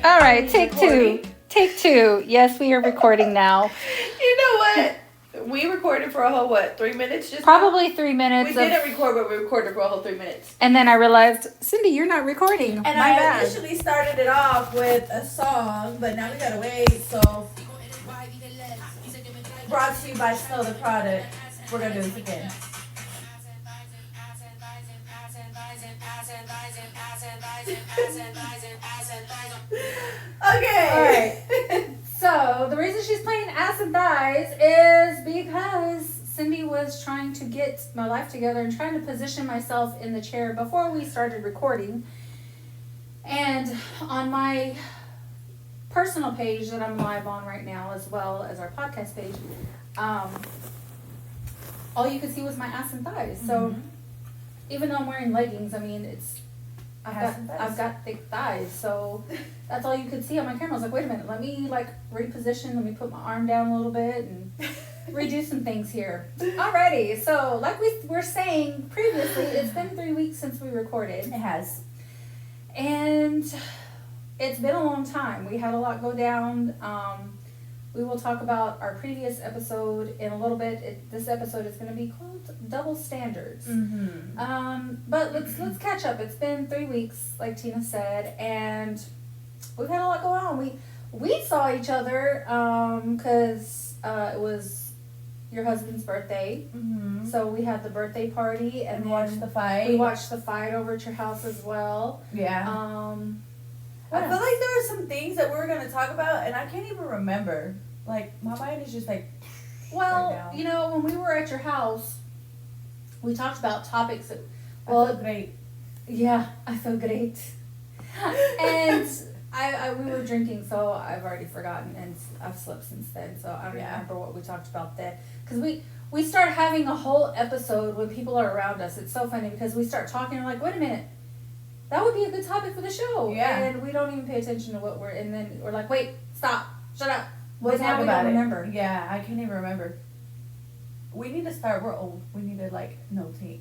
All right, take two. Take two. Yes, we are recording now. You know what? We recorded for a whole, 3 minutes just Probably now? 3 minutes. We didn't record, but we recorded for a whole 3 minutes. And then I realized, Cindy, you're not recording. And My I bad. initially started it off with a song, but now we gotta wait, so. Brought to you by Snow the Product. We're gonna do this again. Okay. All right. So the reason she's playing Ass and Thighs is because Cindy was trying to get my life together and trying to position myself in the chair before we started recording. And on my personal page that I'm live on right now, as well as our podcast page, all you could see was my ass and thighs. So even though I'm wearing leggings, I mean, I've got thick thighs, so that's all you could see on my camera. I was like, wait a minute, let me reposition, let me put my arm down a little bit and redo some things here. Alrighty, so like we were saying previously, it's been 3 weeks since we recorded. It has. And it's been a long time. We had a lot go down. We will talk about our previous episode in a little bit. This episode is going to be called Double Standards. But let's catch up. It's been 3 weeks, like Tina said, and we've had a lot go on. We saw each other because it was your husband's birthday. So we had the birthday party and watched the fight. We watched the fight over at your house as well. Yeah. I feel like there were some things that we were going to talk about, and I can't even remember. Like, my mind is just like... Well, right you know, when we were at your house, we talked about topics that... Well, I feel great. Yeah, I feel great. And we were drinking, so I've already forgotten, and I've slept since then, so I don't remember what we talked about then. Because we start having a whole episode when people are around us. It's so funny because we start talking, and we're like, wait a minute. That would be a good topic for the show. Yeah. And we don't even pay attention to what and then we're like, wait, stop, shut up. We'll talk about it. Remember. Yeah, I can't even remember. We need to start, we're old. We need to,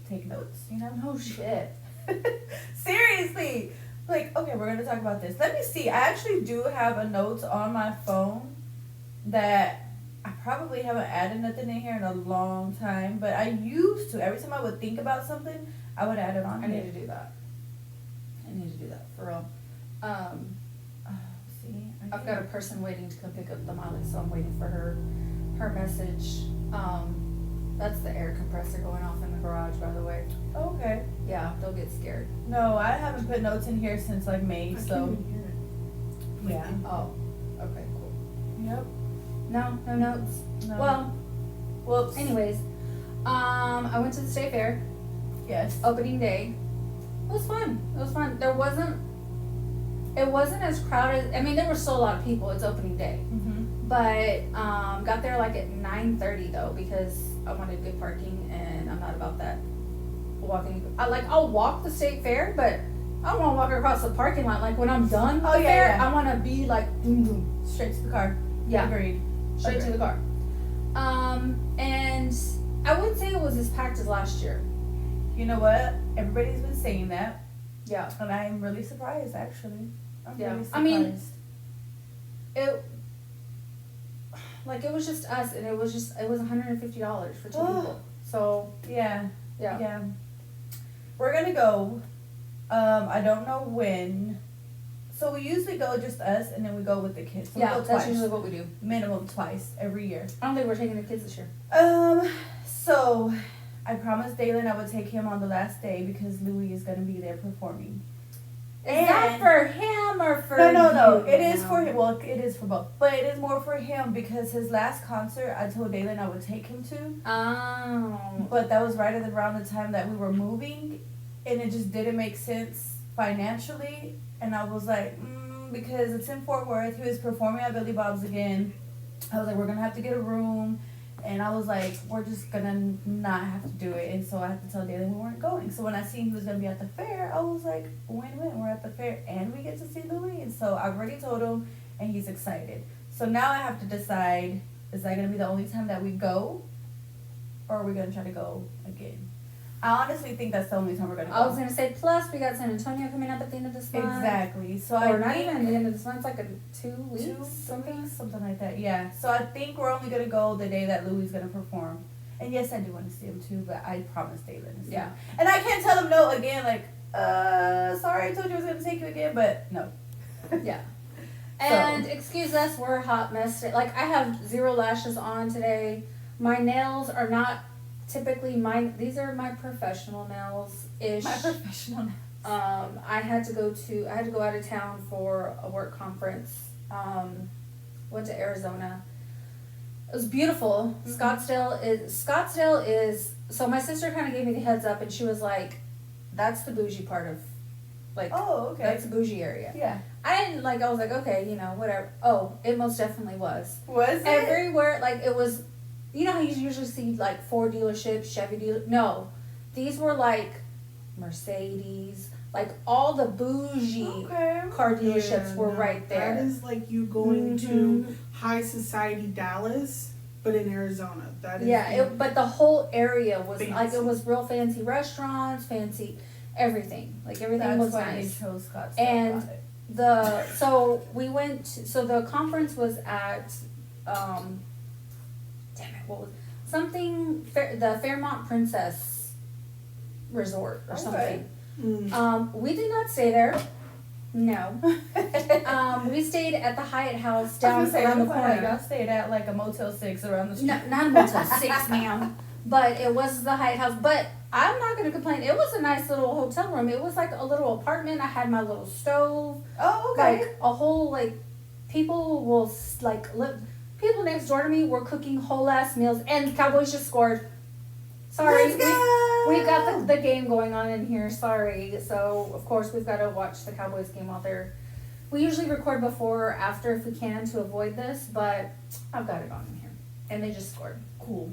take notes, you know? Oh, shit. Seriously. Okay, we're going to talk about this. Let me see. I actually do have a note on my phone that I probably haven't added nothing in here in a long time, but I used to. Every time I would think about something, I would add it on I here. need to do that. For real. See, I've got a person waiting to come pick up the Molly, so I'm waiting for her message. That's the air compressor going off in the garage, by the way. Okay. Yeah, they'll get scared. No, I haven't put notes in here since May, so. Yeah. Oh, okay, cool. Yep. No notes? No. Well, whoops. anyways, I went to the state fair. Yes. Opening day. It was fun. It wasn't as crowded. I mean, there were still a lot of people. It's opening day. But got there at 9:30 though because I wanted good parking and I'm not about that walking. I'll walk the state fair, but I don't want to walk across the parking lot. Like when I'm done with the fair, I want to be boom boom straight to the car. Yeah, agreed. Straight to the car. And I wouldn't say it was as packed as last year. You know what? Everybody's been saying that. Yeah. And I'm really surprised, actually. I'm really surprised. I mean, it was just us, and it was $150 for 2 people. So yeah. Yeah. We're gonna go. I don't know when. So we usually go just us, and then we go with the kids. So yeah, we go that's twice. usually what we do. Minimum twice every year. I don't think we're taking the kids this year. So I promised Dalen I would take him on the last day because Louis is gonna be there performing. Is that for him or for No. you? It is for him. Well, it is for both. But it is more for him because his last concert, I told Dalen I would take him to. Oh. But that was right around the time that we were moving. And it just didn't make sense financially. And I was like, because it's in Fort Worth. He was performing at Billy Bob's again. I was like, we're going to have to get a room. And I was like, we're just going to not have to do it. And so I had to tell Dalen we weren't going. So when I seen he was going to be at the fair, I was like, win-win. We're at the fair and we get to see Louis. And so I already told him and he's excited. So now I have to decide, is that going to be the only time that we go? Or are we going to try to go again? I honestly think that's the only time we're gonna go. I was gonna say, plus we got San Antonio coming up at the end of this month. Exactly. So Or I not think even the end of this month, it's like a 2 weeks, 2 something. weeks, something like that. Yeah. So I think we're only gonna go the day that Louis is gonna perform. And yes, I do want to see him too, but I promised David to see Yeah. him. And I can't tell him no again. Like, sorry, I told you I was gonna take you again, but no. Yeah. And excuse us, we're a hot mess today. Like, I have 0 lashes on today. My nails are not typically mine. These are my professional nails ish. My professional. I had to go out of town for a work conference. Went to Arizona. It was beautiful. Mhm. Scottsdale is so my sister kind of gave me the heads up and she was like, that's the bougie part of, like, Oh, okay. that's the bougie area. Yeah. I didn't I was like, okay, whatever. Oh, it most definitely was. Was it? Everywhere, like, it was, you know how you usually see, like, Ford dealerships, Chevy dealerships? No. These were, like, Mercedes, like, all the bougie Okay. car dealerships were no, right there. That is like you going Mhm. to high society Dallas, but in Arizona. That is Yeah, but the whole area was, like, Fancy. it was real fancy restaurants, fancy everything. Like, everything That's was why nice. they chose Scottsdale. And Got it. So the conference was at, damn it, what was, the Fairmont Princess Resort or Okay. something. Mm. We did not stay there. No. We stayed at the Hyatt House I down was gonna say, around the I'm glad corner. y'all stayed at like a Motel 6 around the street. No, not a Motel 6, ma'am. But it was the Hyatt House. But I'm not going to complain. It was a nice little hotel room. It was like a little apartment. I had my little stove. Oh, okay. Like, a whole, like, people will, like, live. People next door to me were cooking whole ass meals. And the Cowboys just scored. Sorry. Let's go! We've got the game going on in here. Sorry. So, of course, we've got to watch the Cowboys game while they're. We usually record before or after if we can to avoid this. But I've got it on in here. And they just scored. Cool.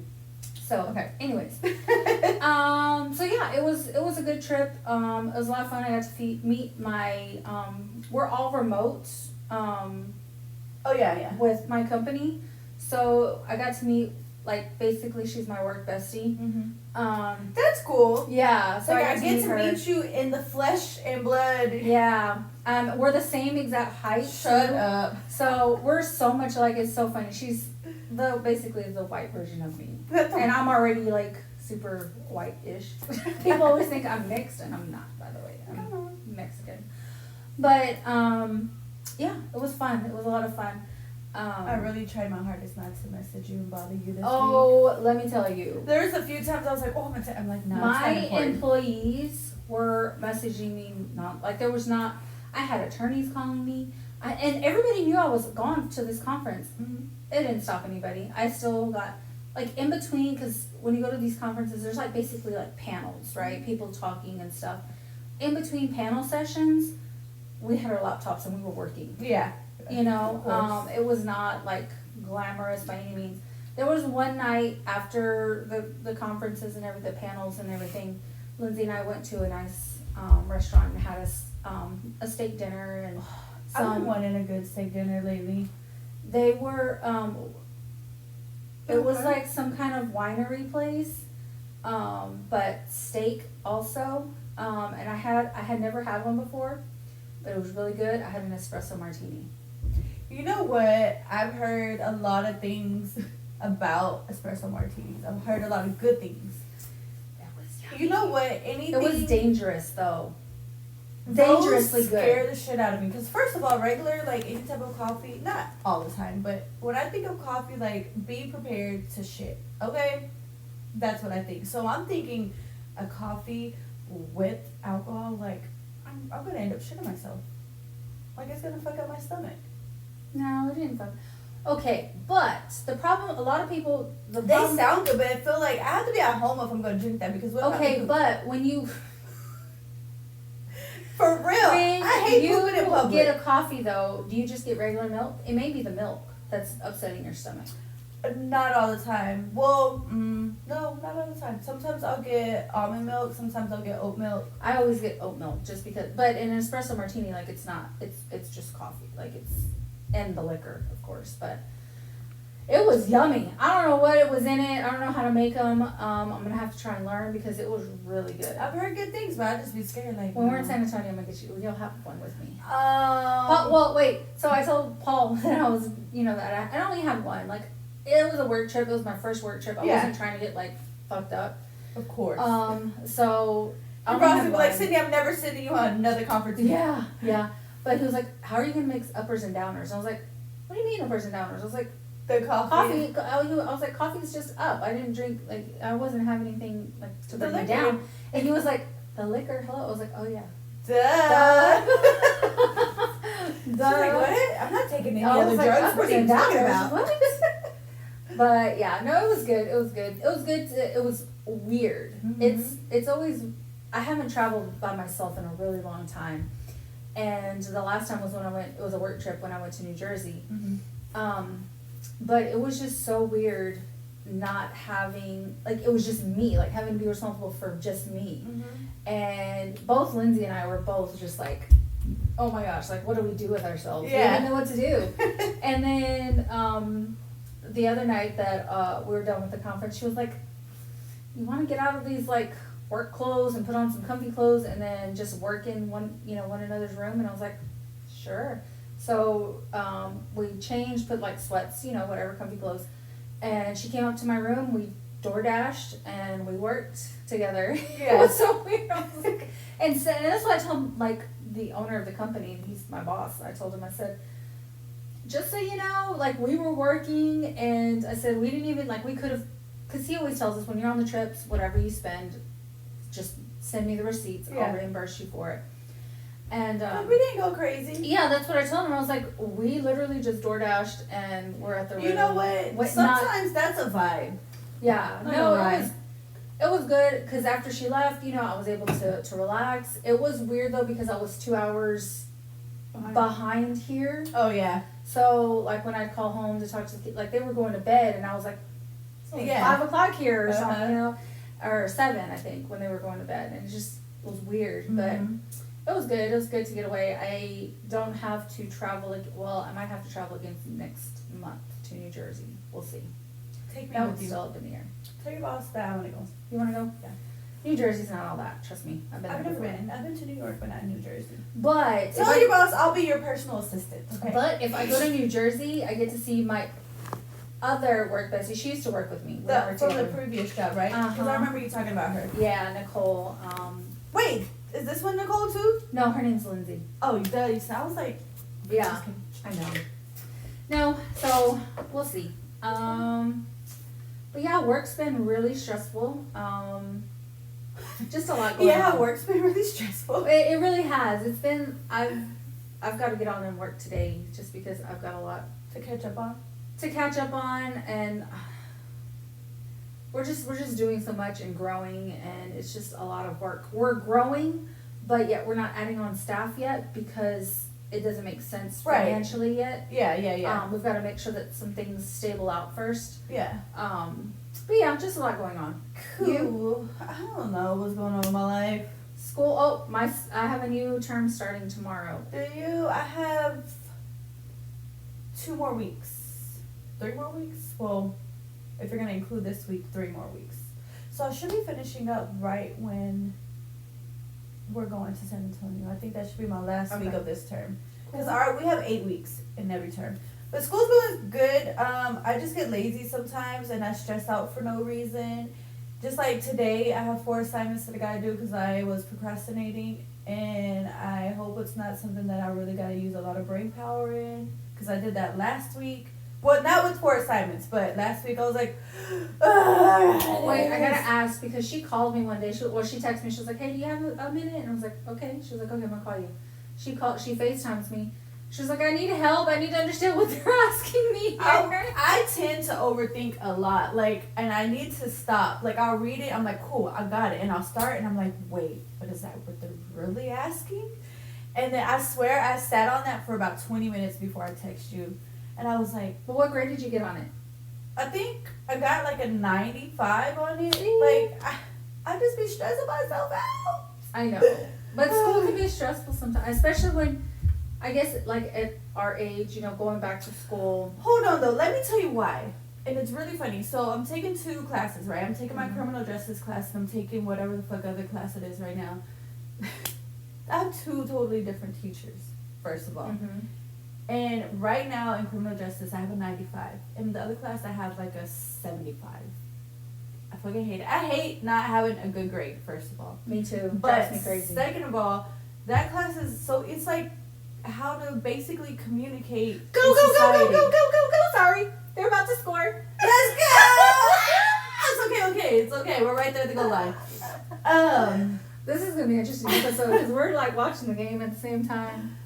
So, Okay. anyways. So yeah, it was a good trip. It was a lot of fun. I got to meet my, we're all remote, Oh, yeah. with my company. So I got to meet, like, basically she's my work bestie. Mm-hmm. That's cool. Yeah, so Like, I I got get to to meet her. meet you in the flesh and blood. Yeah, we're the same exact height. Shut too. up. So we're so much alike. It's so funny. She's basically the white version of me. And I'm already, like, super white-ish. People always think I'm mixed, and I'm not, by the way. I'm Mexican. But, yeah, it was fun. It was a lot of fun. I really tried my hardest not to message you and bother you this week. Oh, let me tell you. There's a few times I was like, oh, I'm like, no, it's My not important. employees were messaging me, I had attorneys calling me, and everybody knew I was gone to this conference. Mhm. It didn't stop anybody. I still got, like, in between, because when you go to these conferences, there's, like, basically, like, panels, right? People talking and stuff. In between panel sessions, we had our laptops and we were working. Yeah. You know, Of course. it was not, like, glamorous by any means. There was one night after the conferences and the panels and everything, Lindsay and I went to a nice restaurant and had a steak dinner and I've been wanting a good steak dinner lately. they were, it was Okay. like some kind of winery place, but steak also. And I had never had one before, but it was really good. I had an espresso martini. You know what? I've heard a lot of things about espresso martinis. I've heard a lot of good things. That was You know what? Anything. It was dangerous though. those Dangerously scare good. the shit out of me. Because first of all, regular, like, any type of coffee, not all the time, but when I think of coffee, like, be prepared to shit. Okay? That's what I think. So I'm thinking a coffee with alcohol, like, I'm going to end up shitting myself. Like, it's going to fuck up my stomach. No, it didn't fuck. Okay, but the problem, a lot of people, They sound good, but I feel like I have to be at home if I'm going to drink that. Because what if I Okay, poop? but when you For real, I hate pooping in public. get a coffee though, do you just get regular milk? It may be the milk that's upsetting your stomach. Not all the time. Well, no, not all the time. Sometimes I'll get almond milk. Sometimes I'll get oat milk. I always get oat milk just because, but in an espresso martini, like, it's not, it's just coffee, like, it's, and the liquor, of course, but It was yummy. I don't know what it was in it. I don't know how to make them. I'm gonna have to try and learn because it was really good. I've heard good things, but I'd just be scared. Like When we're in San Antonio, I'm gonna get you. You'll have one with me. Um, Well, wait. So I told Paul that I was, that I only had one. Like, it was a work trip. It was my first work trip. I Yeah. wasn't trying to get like fucked up. of course. So I Your only boss had would be like, one. Sydney, I'm never sending you on another conference. Yeah, yeah. But he was like, "How are you gonna mix uppers and downers?" And I was like, "What do you mean uppers and downers?" I was like, The coffee. "Coffee." I was like, "Coffee's just up. I didn't drink like I wasn't having anything like to The bring me liquor. down." And he was like, "The liquor, hello." I was like, "Oh yeah." Duh. Duh. She's like, what? I'm not taking any I was other like, drugs. uppers What are you and talking downers, about? what? But yeah, no, it was good. It was good. It was good. It was weird. Mhm. It's always. I haven't traveled by myself in a really long time, and the last time was when I went. It was a work trip when I went to New Jersey. But it was just so weird, not having like it was just me, like having to be responsible for just me. And both Lindsay and I were both just like, oh my gosh, like what do we do with ourselves? Yeah. We didn't know what to do. And then the other night that we were done with the conference, she was like, "You want to get out of these like work clothes and put on some comfy clothes and then just work in one another's room?" And I was like, "Sure." So we changed, put like sweats, whatever, comfy clothes. And she came up to my room. We door dashed and we worked together. Yeah. It was so weird. I was like, and that's what I told like the owner of the company. He's my boss. I told him, I said, just so you know, like we were working, and I said we didn't even like we could have, because he always tells us when you're on the trips, whatever you spend, just send me the receipts. Yeah. I'll reimburse you for it. And But we didn't go crazy. yeah, that's what I told him. I was like, we literally just door dashed and we're at the You know what? Sometimes that's a vibe. yeah, Not no, gonna lie. it was good because after she left, I was able to relax. It was weird though because I was 2 hours behind here. Oh yeah. So like when I'd call home to talk to the kids, like they were going to bed and I was like, it's only Yeah. 5 o'clock here or Uh-huh. something, or 7 I think when they were going to bed, and it just was weird, Mhm. but it was good. It was good to get away. I don't have to travel. Well, I might have to travel again next month to New Jersey. We'll see. Take me That with one's you. still up in the air. Tell your boss that I want to go. You want to go? Yeah. New Jersey's not all that. Trust me. I've been I've there never before. been. I've been to New York, but not New Jersey. But if Tell your boss I'll be your personal assistant. Okay. But if I go to New Jersey, I get to see my other work bestie. She used to work with me. We were From the together. previous job, right? Because Uh-huh. I remember you talking about her. Yeah, Nicole. Wait, is this one Nicole too? No, her name's Lindsay. Oh, duh. You sound like. Yeah, Just kidding. I know. No, so we'll see. But yeah, work's been really stressful. Just a lot going on. Yeah, work's been really stressful. It really has. It's been. I've got to get on and work today just because I've got a lot To catch up on. to catch up on, and we're just doing so much and growing, and it's just a lot of work. We're growing, but yet we're not adding on staff yet because it doesn't make sense Right. financially yet. Yeah. We've got to make sure that some things stable out first. Yeah. But yeah, just a lot going on. Cool. I don't know what's going on in my life. School. Oh, I have a new term starting tomorrow. Do you? I have 2 more weeks. 3 more weeks? Well, if you're going to include this week, 3 more weeks. So I should be finishing up right when we're going to San Antonio. I think that should be my last week Okay. of this term. Because Cool. we have 8 weeks in every term. But school's going good. I just get lazy sometimes and I stress out for no reason. Just like today, I have 4 assignments that I gotta do because I was procrastinating. And I hope it's not something that I really gotta use a lot of brain power in. Because I did that last week. Well, not with 4 assignments, but last week I was like, Wait, I gotta ask because she called me one day. She texted me. She was like, "Hey, do you have a minute?" And I was like, "Okay." She was like, "Okay, I'm gonna call you." She FaceTimes me. She was like, "I need help. I need to understand what they're asking me." I tend to overthink a lot, and I need to stop. I'll read it, I'm like, cool, I got it, and I'll start, and I'm like, wait, but is that what they're really asking? And then I swear I sat on that for about 20 minutes before I text you, and I was like, But what grade did you get on it? I think I got a 95 on it. I just be stressing myself out. I know, but school can be stressful sometimes, especially when I guess like at our age, you know, going back to school. Hold on though, let me tell you why. And it's really funny. So I'm taking 2 classes, right? I'm taking my Mhm. criminal justice class and I'm taking whatever the fuck other class it is right now. I have 2 totally different teachers, first of all. Mm-hmm. And right now in criminal justice, I have a 95. In the other class, I have like a 75. I fucking hate it. I hate not having a good grade, first of all. Me too. But Drives me crazy. second of all, that class is so, it's like how to basically communicate Go, in go, go, go, society. go, go, go, go. Sorry. They're about to score. Let's go! It's okay. We're right there at the goal line. This is going to be an interesting episode because we're like watching the game at the same time.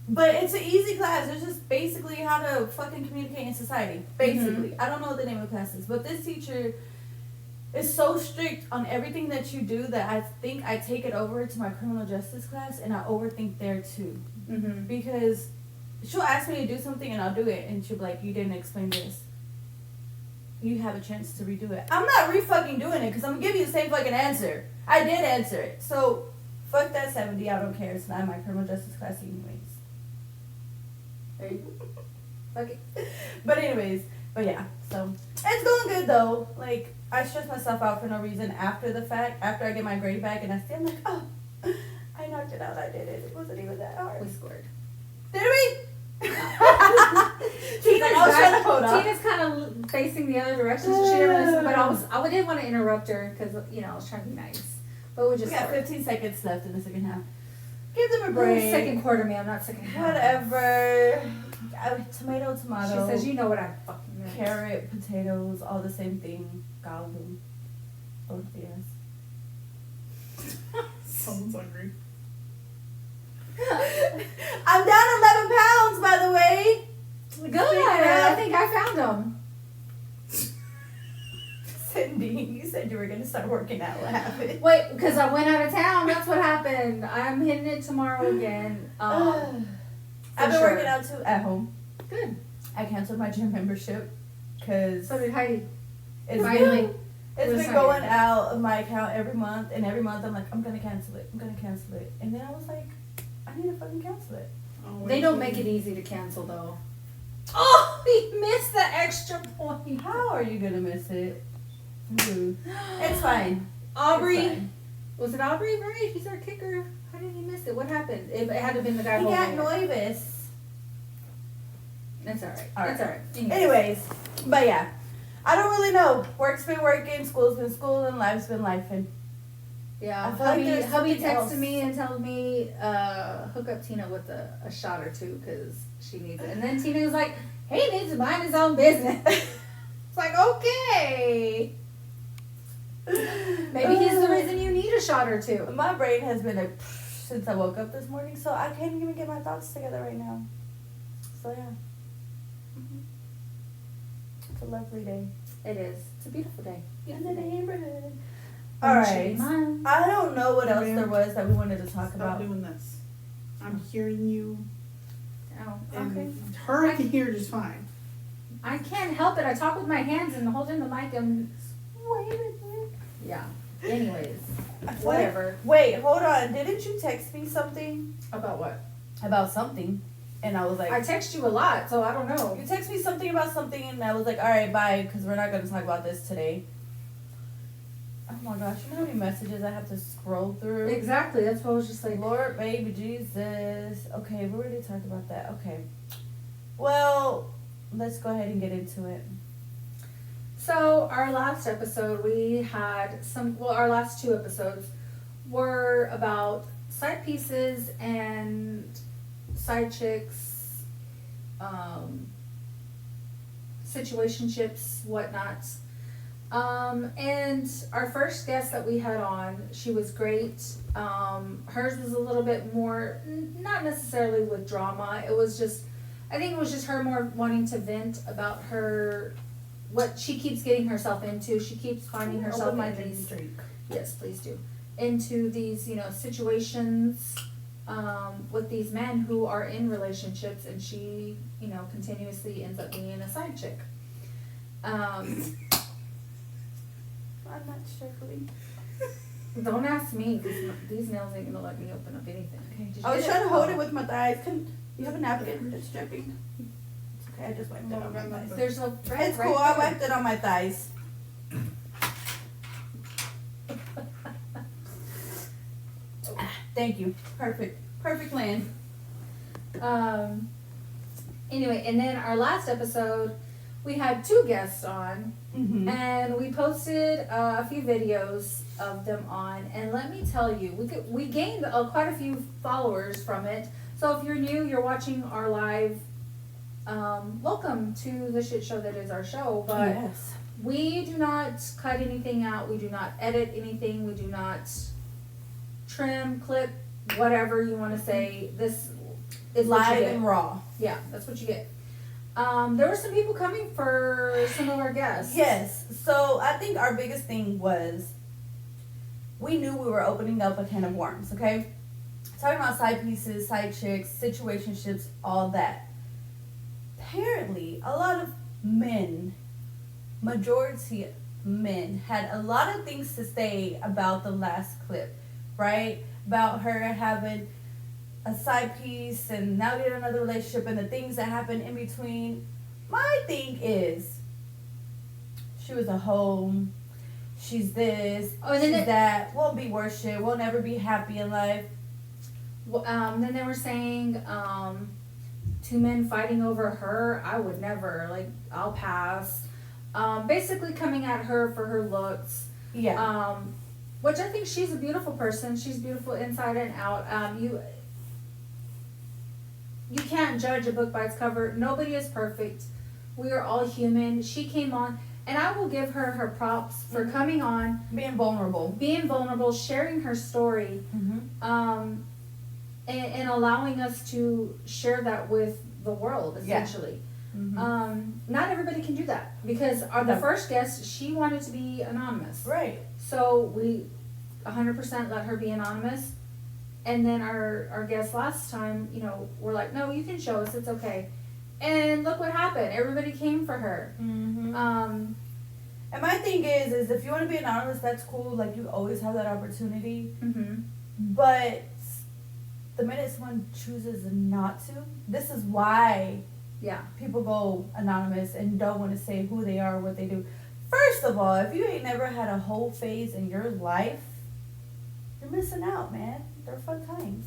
But it's an easy class. It's just basically how to fucking communicate in society. Basically. I don't know what the name of the class is, but this teacher is so strict on everything that you do that I think I take it over to my criminal justice class and I overthink there too. Mm-hmm. Because she'll ask me to do something and I'll do it and she'll be like, you didn't explain this. You have a chance to redo it. I'm not re-fucking doing it because I'm gonna give you the same fucking answer. I did answer it. So, fuck that 70. I don't care. It's not my criminal justice class anyways. There you go. Okay. But anyways, but yeah. So, it's going good though. Like, I stress myself out for no reason after the fact. After I get my grade back and I see, I'm like, oh, I knocked it out. I did it. It wasn't even that hard. We scored. Did we? Tina's like, I was trying to hold on. Tina's kind of facing the other direction, so she didn't listen. But I didn't want to interrupt her because you know I was trying to be nice. But we We just got scored. 15 seconds left in the second half. Give them a We're in break. second quarter, ma'am, not second half. Whatever. Tomato, She tomato. says, "You know what I fucking meant." Carrot, potatoes, all the same thing. Galdu. Tortillas. Someone's hungry. I'm down 11 pounds, by the way. Good. I think I found them. Cindy, you said you were going to start working out. What happened? Wait, because I went out of town. That's what happened. I'm hitting it tomorrow again. I've been sure. working out too at home. Good. I canceled my gym membership because So did Heidi. it's Finally. been, it's We're been sorry. going out of my account every month, and every month I'm like, I'm gonna cancel it. And then I was like, I need to fucking cancel it. Oh, They don't make it easy to cancel though. Oh, we missed the extra point. How are you gonna miss it? Dude. It's fine. Aubrey. It's fine. Was it Aubrey, right? He's our kicker. How did he miss it? What happened? It had to have been the guy He got holding it. nervous. That's alright. All right. That's alright. Anyways, but yeah. I don't really know. Work's been working, school's been schooling, life's been lifing. Yeah, I feel like there's hubby something texted else. me and told me, hook up Tina with a shot or two because she needs it. And then Tina was like, he needs to mind his own business. It's like, okay. Maybe he's the reason you need a shot or two. My brain has been like since I woke up this morning, so I can't even get my thoughts together right now. So yeah. It's a lovely day. It is. It's a beautiful day. In the neighborhood. All Alright. right. I don't know what else Ma'am, there was that we wanted to talk Stop about. doing this. I'm hearing you, Oh, and okay. her I can hear just fine. I can't help it. I talk with my hands and holding the mic and yeah. Anyways, whatever. Wait, hold on. Didn't you text me something About what? about something? And I was like, I text you a lot, so I don't know. you text me something about something, and I was like, all right, bye, because we're not going to talk about this today. Oh my gosh, you know how many messages I have to scroll through? Exactly. That's what I was just like. Lord, baby Jesus. Okay, we already talked about that. Okay. Well, let's go ahead and get into it. So our last episode, we had our last 2 episodes were about side pieces and side chicks, situationships, whatnot. And our first guest that we had on, she was great. Hers was a little bit more, not necessarily with drama. It was just, I think it was just her more wanting to vent about what she keeps getting herself into. She keeps finding herself in these, yes, please do, into these, situations, with these men who are in relationships, and she, continuously ends up being a side chick. I'm not struggling. Don't ask me. These nails ain't gonna let me open up anything. Okay, did you I was get trying to hold it with my thighs. You have a napkin that's dripping? It's okay, I just wiped it on my thighs. There's a red It's right cool, I there. wiped it on my thighs. Thank you. Perfect. Perfect land. Anyway, and then our last episode, we had 2 guests on, Mm-hmm. and we posted a few videos of them on. And let me tell you, we gained quite a few followers from it. So if you're new, you're watching our live. Welcome to the shit show that is our show. But Yes. we do not cut anything out. We do not edit anything. We do not trim, clip, whatever you want to say. This is what you Live get. and raw. Yeah, that's what you get. There were some people coming for some of our guests. Yes. So I think our biggest thing was we knew we were opening up a can of worms, okay? Talking about side pieces, side chicks, situationships, all that. Apparently, a lot of men, majority men, had a lot of things to say about the last clip, right? About her having a side piece and now get another relationship and the things that happen in between. My thing is, she was a hoe. She's this. Oh, and then she's it- that. Won't be worth shit. Will never be happy in life. Then they were saying 2 men fighting over her. I would never. Like, I'll pass. Basically coming at her for her looks. Yeah. Which I think she's a beautiful person. She's beautiful inside and out. You can't judge a book by its cover. Nobody is perfect. We are all human. She came on, and I will give her her props for coming on, Being vulnerable. being vulnerable, sharing her story, Mm-hmm. and allowing us to share that with the world, Yeah. essentially. Mm-hmm. Not everybody can do that because the No. first guest, she wanted to be anonymous. Right. So we 100% let her be anonymous. And then our guest last time, we're like, no, you can show us, it's okay. And look what happened. Everybody came for her. Mm-hmm. Um, And my thing is if you want to be anonymous, that's cool. Like, you always have that opportunity. mhm. But the minute someone chooses not to, this is why Yeah. people go anonymous and don't want to say who they are, what they do. First of all, if you ain't never had a whole phase in your life, you're missing out, man. They're fun times.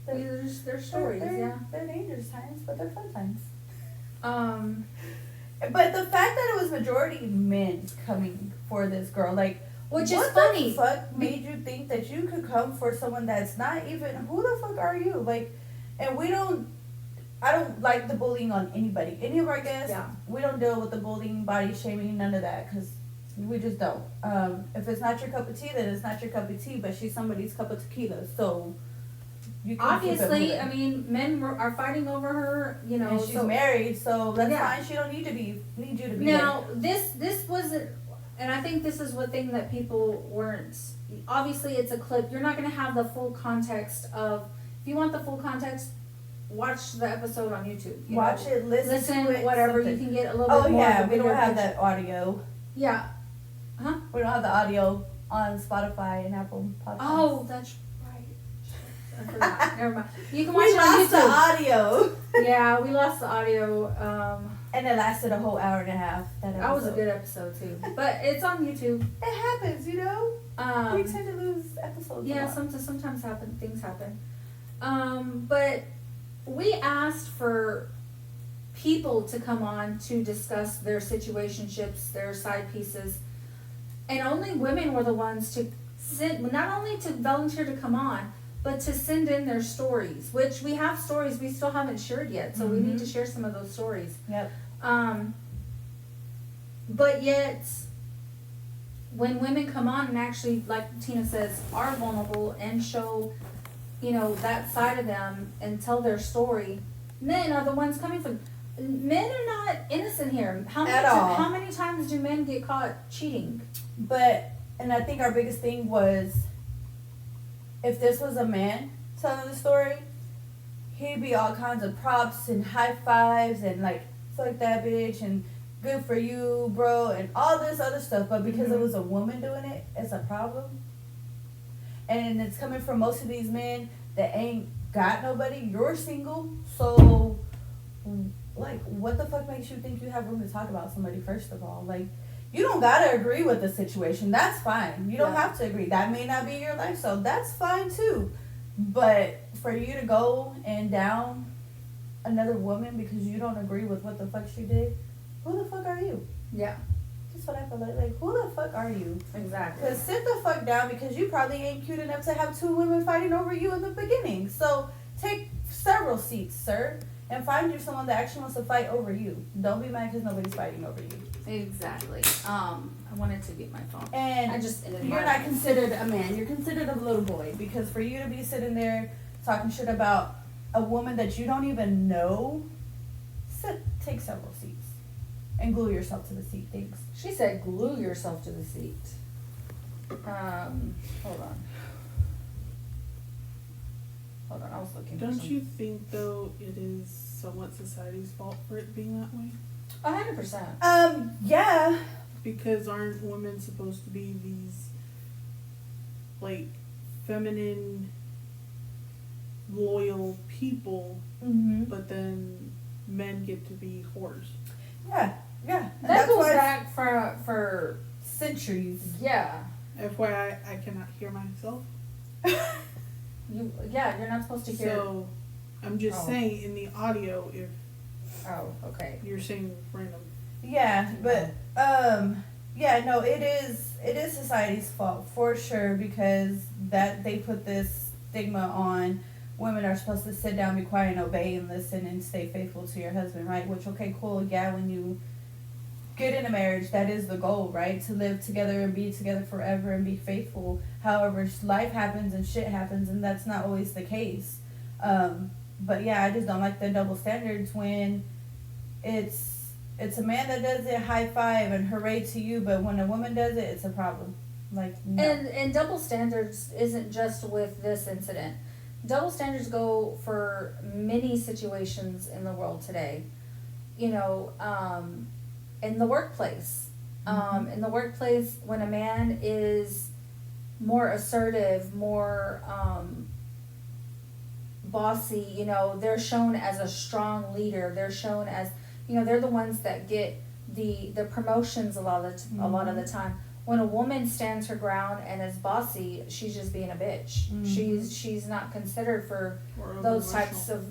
Their stories, yeah. They're dangerous times, but they're fun times. Um, But the fact that it was majority men coming for this girl, like, which is what funny. the fuck made you think that you could come for someone that's not even, who the fuck are you? Like, and I don't like the bullying on anybody. Any of our guests, Yeah. we don't deal with the bullying, body shaming, none of that, because we just don't. If it's not your cup of tea, then it's not your cup of tea, but she's somebody's cup of tequila, so you can keep it Obviously, moving. I mean, men are fighting over her, And she's so married, so that's Yeah. fine. She don't need you to be now this wasn't, and I think this is one thing that people weren't. Obviously, it's a clip. You're not going to have the full context of. If you want the full context, watch the episode on YouTube. there. Watch it, listen to it, whatever. something. You can get a little bit Oh more. yeah, of a we don't bigger have picture. that audio. Yeah. We don't have the audio on Spotify and Apple Podcasts. Oh, that's right. I forgot. Never mind. You can watch We it on lost the YouTube. audio. Yeah, we lost the audio. And it lasted a whole hour and a half. That was a good episode too. But it's on YouTube. It happens, you know? We tend to lose episodes. Yeah, a lot. sometimes things happen. But we asked for people to come on to discuss their situationships, their side pieces, and only women were the ones to send, not only to volunteer to come on, but to send in their stories. Which we have stories we still haven't shared yet, so we need to share some of those stories. Yep. But yet, when women come on and actually, like Tina says, are vulnerable and show, that side of them and tell their story, men are the ones coming from. Men are not innocent here. At all. How many times do men get caught cheating? And I think our biggest thing was, if this was a man telling the story, he'd be all kinds of props and high fives and like, fuck that bitch and good for you, bro, and all this other stuff. But because it was a woman doing it, it's a problem. And it's coming from most of these men that ain't got nobody. You're single, so like, what the fuck makes you think you have room to talk about somebody? First of all, like, you don't gotta agree with the situation. That's fine. You don't Yeah. have to agree. That may not be your life, so that's fine too. But for you to go and down another woman because you don't agree with what the fuck she did, who the fuck are you? Yeah, That's what I feel like. Like, who the fuck are you? exactly. Because sit the fuck down, because you probably ain't cute enough to have two women fighting over you in the beginning. So take several seats, sir, and find you someone that actually wants to fight over you. Don't be mad because nobody's fighting over you. Exactly. I wanted to get my phone. And I just ended you're my- not considered a man. You're considered a little boy, because for you to be sitting there talking shit about a woman that you don't even know, take several seats and glue yourself to the seat. Thanks. She said, "Glue yourself to the seat." Hold on. Hold on, I was looking. Don't you think though it is somewhat society's fault for it being that way? 100%. Yeah. Because aren't women supposed to be these like feminine, loyal people, Mm-hmm. but then men get to be whores? Yeah. Yeah. And That goes why it's back for centuries. yeah. FYI, I cannot hear myself. You're not supposed to hear. So I'm just Oh. saying in the audio if Oh, okay. you're saying random. Yeah, but yeah, no, it is society's fault for sure, because that they put this stigma on women are supposed to sit down, be quiet, and obey and listen and stay faithful to your husband, right? Which, okay, cool, yeah, when you get in a marriage, that is the goal, right? To live together and be together forever and be faithful. However, life happens and shit happens, and that's not always the case. But yeah, I just don't like the double standards when it's a man that does it, high five and hooray to you, but when a woman does it, it's a problem. Like, no. And double standards isn't just with this incident. Double standards go for many situations in the world today. You know, in the workplace. In the workplace, when a man is more assertive, more bossy, you know, they're shown as a strong leader. They're shown as, you know, they're the ones that get the promotions a lot of the time. When a woman stands her ground and is bossy, she's just being a bitch. Mhm. She's not considered for Or those over-emotional.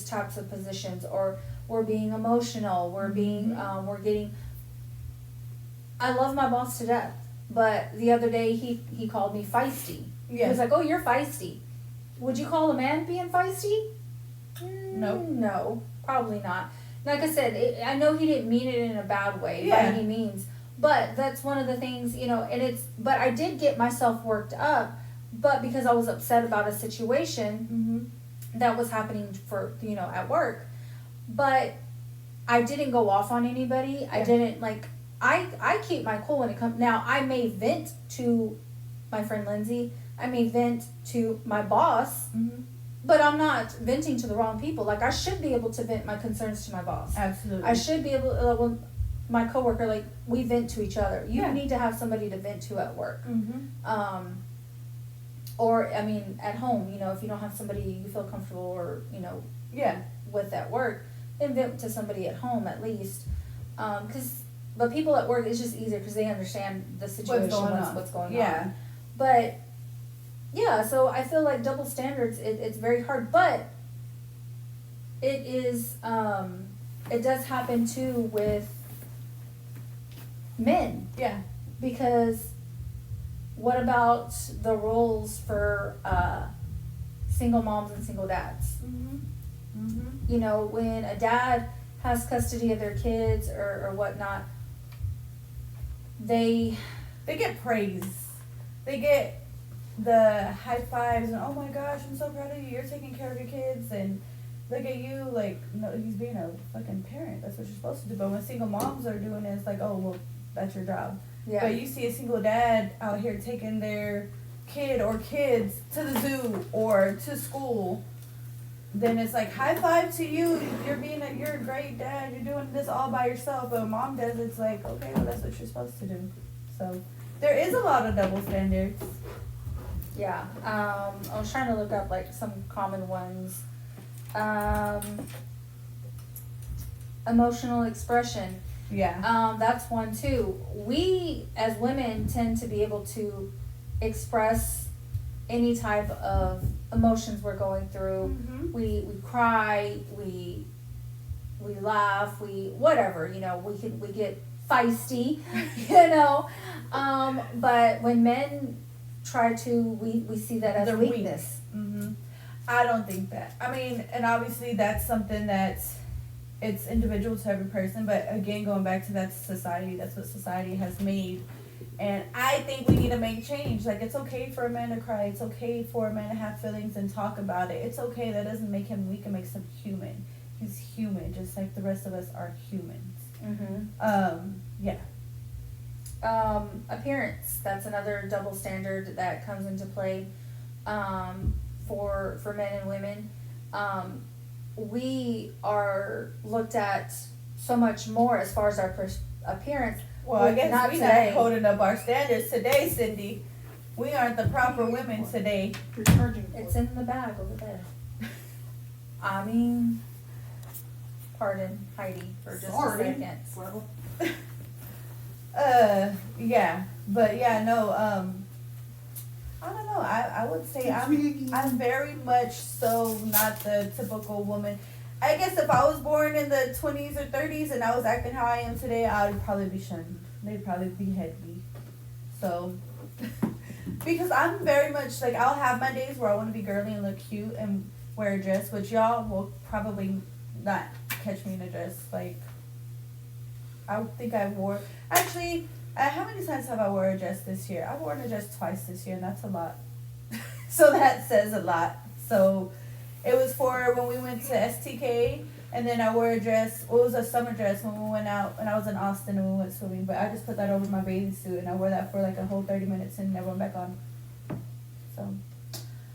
types of positions. Or we're being emotional. We're being we're getting. I love my boss to death, but the other day he called me feisty. He Yeah. was like, "Oh, you're feisty." Would you call a man being feisty? Nope. No, probably not. Like I said, I know he didn't mean it in a bad way by Yeah. any means, but that's one of the things, you know, and but I did get myself worked up, but because I was upset about a situation that was happening for, you know, at work, but I didn't go off on anybody. I Yeah. didn't I keep my cool when it comes. Now I may vent to my friend Lindsay. I may vent to my boss. But I'm not venting to the wrong people. Like, I should be able to vent my concerns to my boss. Absolutely. I should be able to, when my coworker, like, we vent to each other. You Yeah. need to have somebody to vent to at work. Mm-hmm. Or, I mean, at home, you know, if you don't have somebody you feel comfortable or, you know, Yeah. with at work, then vent to somebody at home at least. But people at work, it's just easier because they understand the situation, what's going on. Yeah. But yeah, so I feel like double standards, it's very hard, but it is, it does happen too with men, Yeah. because what about the roles for single moms and single dads? You know, when a dad has custody of their kids or whatnot, they get praise. They get the high fives and, oh my gosh, I'm so proud of you. You're taking care of your kids, and look at you, like, no, he's being a fucking parent. That's what you're supposed to do. But when single moms are doing it, it's like, oh, well, that's your job. yeah. But you see a single dad out here taking their kid or kids to the zoo or to school, then it's like, high five to you. You're a great dad. You're doing this all by yourself. But when mom does, it's like, okay, well, that's what you're supposed to do. So there is a lot of double standards. Yeah. I was trying to look up like some common ones. Emotional expression. Yeah. That's one too. We as women tend to be able to express any type of emotions we're going through. Mm-hmm. We cry, we laugh, we whatever, we get feisty, you know. But when men try to, we see that as They're weakness. Mm-hmm. I don't think that. I mean, and obviously that's something that's it's individual to every person. But again, going back to that society, that's what society has made. And I think we need to make change. Like, it's okay for a man to cry. It's okay for a man to have feelings and talk about it. It's okay. That doesn't make him weak. It makes him human. He's human, just like the rest of us are humans. Yeah. Appearance. That's another double standard that comes into play for men and women. We are looked at so much more as far as our appearance. Well, I guess Not we're today. not holding up our standards today, Cindy. We aren't the proper women today. You're charging for It's it. in the bag over there. I mean, pardon Heidi for just Sorry. a second. Well, Yeah, but yeah, no, I don't know. I would say I'm very much so not the typical woman. I guess if I was born in the 20s or 30s and I was acting how I am today, I would probably be shunned. They'd probably behead me. So, because I'm very much like, I'll have my days where I want to be girly and look cute and wear a dress, which y'all will probably not catch me in a dress. Like, I think I wore, actually, how many times have I worn a dress this year? I've worn a dress twice this year, and that's a lot. So that says a lot. So it was for when we went to STK, and then I wore a dress. Well, it was a summer dress when we went out, and I was in Austin and we went swimming. But I just put that over my bathing suit, and I wore that for like a whole 30 minutes and never went back on. So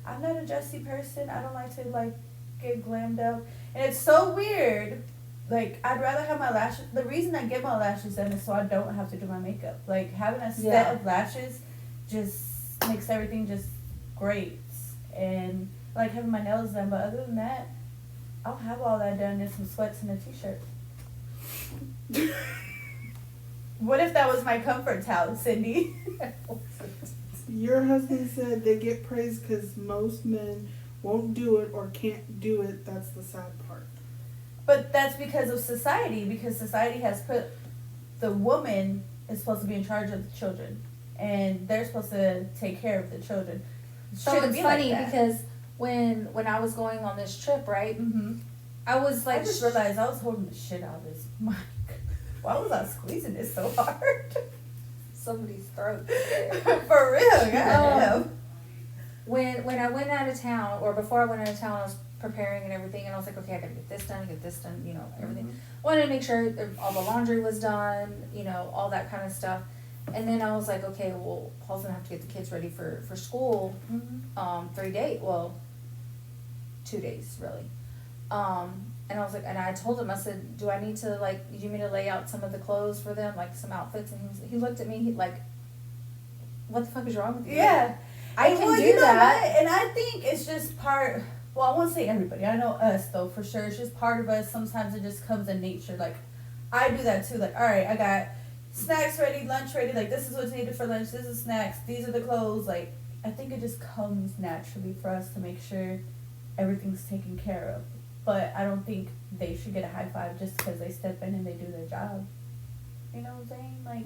I'm not a dressy person. I don't like to like get glammed up, and it's so weird. Like, I'd rather have my lashes. The reason I get my lashes done is so I don't have to do my makeup. Like, having a set Yeah. of lashes just makes everything just great. And I like having my nails done, but other than that, I'll have all that done in some sweats and a t-shirt. What if that was my comfort towel, Cindy? your husband said they get praised because most men won't do it or can't do it. That's the sad part. But that's because of society, because society has put the woman is supposed to be in charge of the children, and they're supposed to take care of the children. So Shouldn't it's be like funny that. because when I was going on this trip, right, Mm-hmm. I was I like, just realized I was holding the shit out of this mic. Why was I squeezing it so hard? somebody's throat. For real, goddamn. When I went out of town, or before I went out of town, I was preparing and everything, and I was like, okay, I gotta get this done, everything. Wanted to make sure that all the laundry was done, all that kind of stuff. And then I was like, okay, well, Paul's gonna have to get the kids ready for school, 3 days, well, 2 days, really. And I was like, and I told him, I said, do I need to, like, you need me to lay out some of the clothes for them, like some outfits? And he looked at me, what the fuck is wrong with you? Yeah. I And can well, do you know that. what? And I think it's just part. Well, I won't say everybody. I know us though for sure. It's just part of us. Sometimes it just comes in nature. Like, I do that too. Like, all right, I got snacks ready, lunch ready. Like, this is what's needed for lunch. This is snacks. These are the clothes. Like, I think it just comes naturally for us to make sure everything's taken care of. But I don't think they should get a high five just because they step in and they do their job. You know what I'm saying? Like,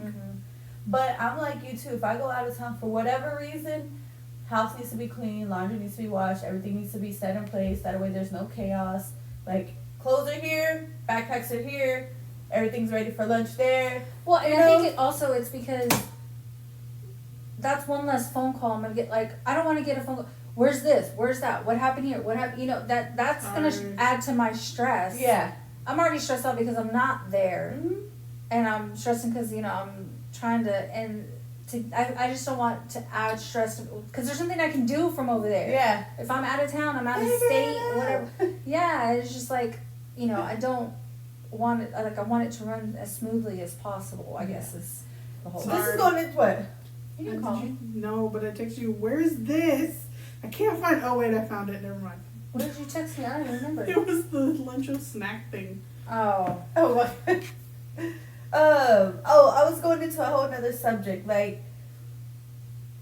but I'm like you too. If I go out of town for whatever reason, house needs to be clean, laundry needs to be washed, everything needs to be set in place. That way there's no chaos. Like, clothes are here, backpacks are here, everything's ready for lunch there. Well, and You I think know? it's because that's one less phone call I'm gonna get. Like, I don't want to get a phone call. Where's this? Where's that? What happened here? What happened? That's gonna add to my stress. Yeah. I'm already stressed out because I'm not there, Mm-hmm. and I'm stressing because I'm trying to I just don't want to add stress because there's something I can do from over there. Yeah. If I'm out of town, I'm out of Figure state, it out. whatever. Yeah, it's just like, I don't want it, like, I want it to run as smoothly as possible, I guess is the whole Sorry. This is going into what? You didn't call me. No, but I texted you, where's this? I can't find, oh wait, I found it, never mind. What did you text me? I don't remember. It was the lunch or snack thing. Oh. Oh, what? I was going into a whole nother subject. Like,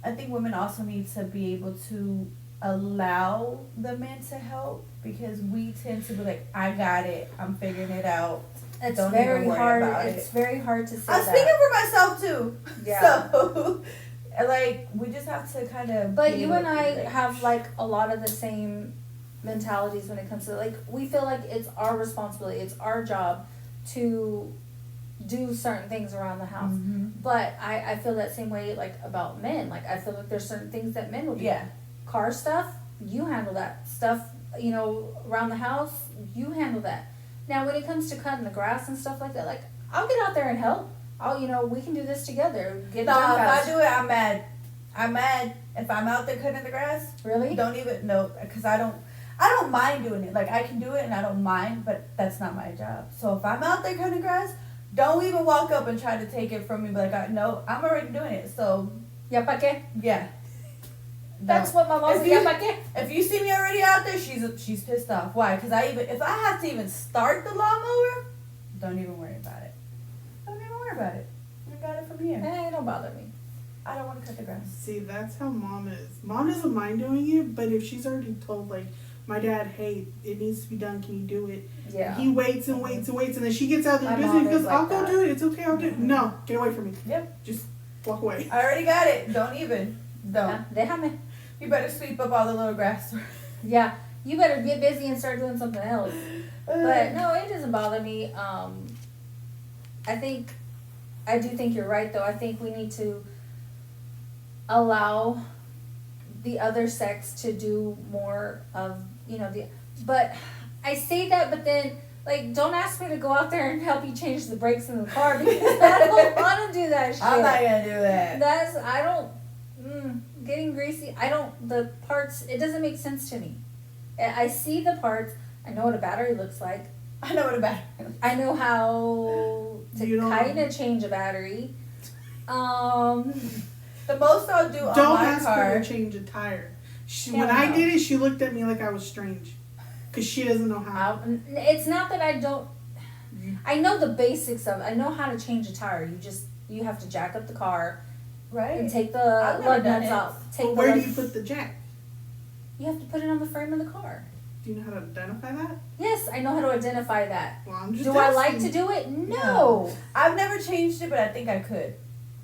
I think women also need to be able to allow the men to help, because we tend to be like, I got it, I'm figuring it out. It's Don't very even worry hard. about It's it. very hard to say I'm that. speaking for myself too. Yeah. So, like, we just have to kind of. But you and I have like a lot of the same mentalities when it comes to, like, we feel like it's our responsibility, it's our job to do certain things around the house. Mhm. But I feel that same way like about men. Like I feel like there's certain things that men will do. Yeah. Car stuff, you handle that stuff, you know, around the house, you handle that. Now when it comes to cutting the grass and stuff like that, like I'll get out there and help. we can do this together. Get it No, done if fast. I do it, I'm mad. I'm mad if I'm out there cutting the grass. Really? Don't even no, because I don't mind doing it. Like I can do it and I don't mind, but that's not my job. So if I'm out there cutting grass, don't even walk up and try to take it from me. But like, no, I'm already doing it. So Ya pa qué? yeah, That's what my mom If said. you- Ya pa qué? if you see me already out there, she's pissed off. Why? Because if I have to even start the lawnmower, don't even worry about it. Don't even worry about it. I got it from here. It don't bother me. I don't want to cut the grass. See, that's how mom is. Mom doesn't mind doing it, but if she's already told, like, my dad, hey, it needs to be done, can you do it? Yeah. He waits and waits and waits, and then she gets out there My and does mom it. He goes, is like I'll go that. do it. It's okay, I'll do it. No, get away from me. Yep. Just walk away. I already got it. Don't even. Don't. Yeah, déjame. You better sweep up all the little grass. Yeah. You better get busy and start doing something else. But no, it doesn't bother me. I do think you're right though. I think we need to allow the other sex to do more of, but I say that, but then, like, don't ask me to go out there and help you change the brakes in the car because I don't want to do that shit. I'm not gonna do that. Getting greasy, the parts, it doesn't make sense to me. I see the parts, I know what a battery looks like, I know what about it. I know how You to don't- kind of change a battery. The most I'll do on Don't my ask her car. to change a tire. Hell When I no. did it, she looked at me like I was strange. Because she doesn't know how. It's not that I don't. I know the basics of it. I know how to change a tire. You have to jack up the car and Right. take the I've never lug done nuts it. out. Take But the where do lug- you put the jack? You have to put it on the frame of the car. Do you know how to identify that? Yes, I know how to identify that. Well, I'm just Do I like asking. to do it? No. I've never changed it, but I think I could.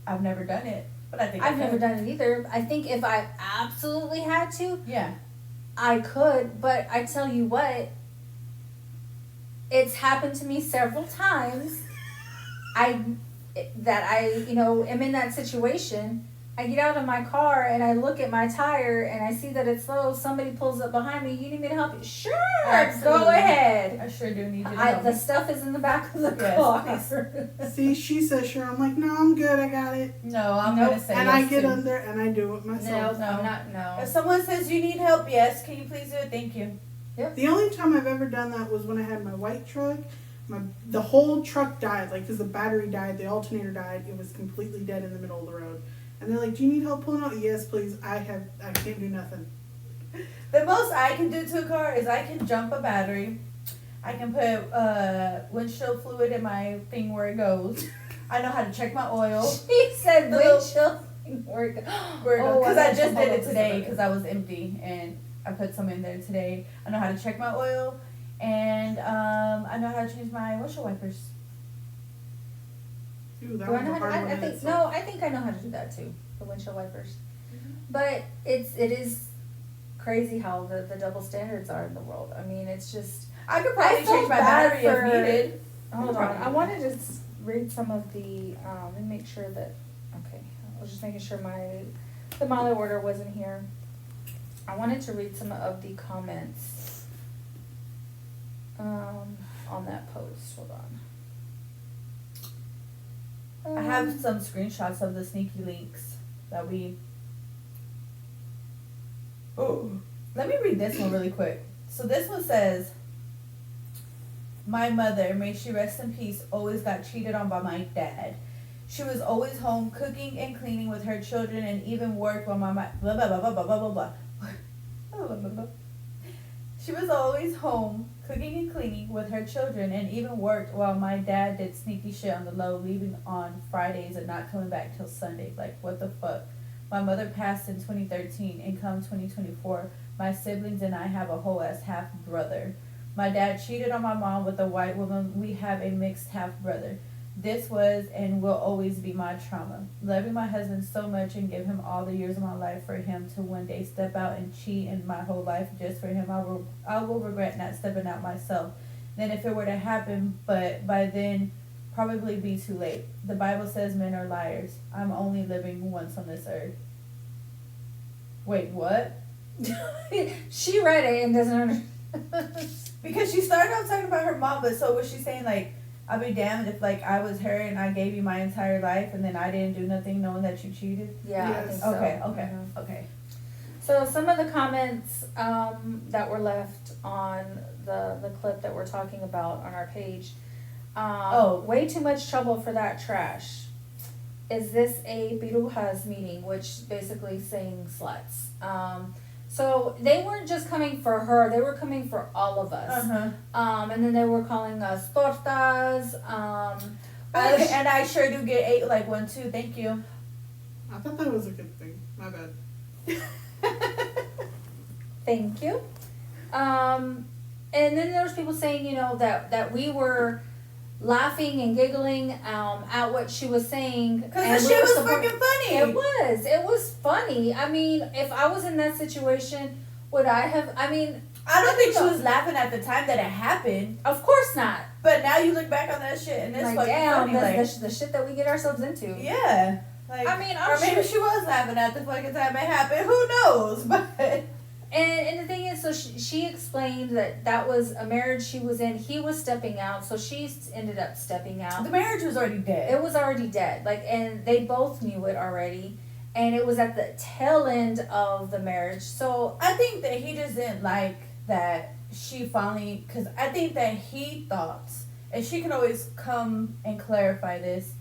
I've never done it, but I think I've I never could. done it either. I think if I absolutely had to, Yeah. I could, but I tell you what, it's happened to me several times. am in that situation. I get out of my car and I look at my tire and I see that it's low. Somebody pulls up behind me. You need me to help you? Sure, Absolutely. go ahead. I sure do need you to help The me. stuff is in the back of the Yes, car. See, she says sure. I'm like, no, I'm good. I got it. No, I'm Nope. gonna say And yes I get too. under and I do it No, myself. I'm not. No. If someone says you need help, yes, can you please do it? Thank you. The only time I've ever done that was when I had my white truck. The whole truck died, like, because the battery died, the alternator died. It was completely dead in the middle of the road. And they're like, do you need help pulling out? Yes, please. I can't do nothing. The most I can do to a car is I can jump a battery. I can put windshield fluid in my thing where it goes. I know how to check my oil. He said The little- windshield. Where Because I just did it today because I was empty and I put some in there today. I know how to check my oil and I know how to change my windshield wipers. Ooh, that Do I was know a how to, hard one I in think itself. I think I know how to do that too. The windshield wipers. But it is crazy how the double standards are in the world. I mean, it's just. I could I probably felt change my bad battery if for- needed. Hold Probably on. I not. wanted to read some of the and make sure that. Okay, I was just making sure the Molly order wasn't here. I wanted to read some of the comments on that post. Hold on. I have some screenshots of the sneaky links that we. Oh, let me read this one really quick. So this one says, "My mother, may she rest in peace, always got cheated on by my dad. She was always home cooking and cleaning with her children and even worked while my blah blah blah blah blah blah blah blah. Blah, blah, blah, blah. She was always home cooking and cleaning with her children and even worked while my dad did sneaky shit on the low, leaving on Fridays and not coming back till Sunday. Like, what the fuck? My mother passed in 2013 and come 2024, my siblings and I have a whole ass half brother. My dad cheated on my mom with a white woman. We have a mixed half brother. This was and will always be my trauma. Loving my husband so much and give him all the years of my life for him to one day step out and cheat in my whole life just for him. I will regret not stepping out myself. Then if it were to happen, but by then probably be too late. The Bible says men are liars. I'm only living once on this earth. Wait, what? She read it and doesn't understand. Because she started out talking about her mom, but so was she saying like, I'll be damned if like I was her and I gave you my entire life and then I didn't do nothing knowing that you cheated? Yeah, I Yes. think so. Okay. Mhm. Okay. So some of the comments that were left on the clip that we're talking about on our page. Way too much trouble for that trash. Is this a Birujas meeting? Which basically saying sluts. So they weren't just coming for her, they were coming for all of us. And then they were calling us tortas. And I sure do get 8 like 1 2. Thank you. I thought that was a good thing. My bad. Thank you. And then there was people saying, you know, that we were laughing and giggling at what she was saying. Because the shit was freaking funny. It was funny. I mean, if I was in that situation, would I have, I mean. I don't think she was laughing at the time that it happened. Of course not. But now you look back on that shit and it's Like, fucking damn, funny. Like, the shit that we get ourselves into. yeah. Like, I mean, or maybe she was laughing at the fucking time it happened. Who knows? But. And the thing is, so she explained that was a marriage she was in. He was stepping out, so she ended up stepping out. The marriage was already dead. It was already dead. Like, and they both knew it already. And it was at the tail end of the marriage. So I think that he just didn't like that she finally, because I think that he thought, and she can always come and clarify this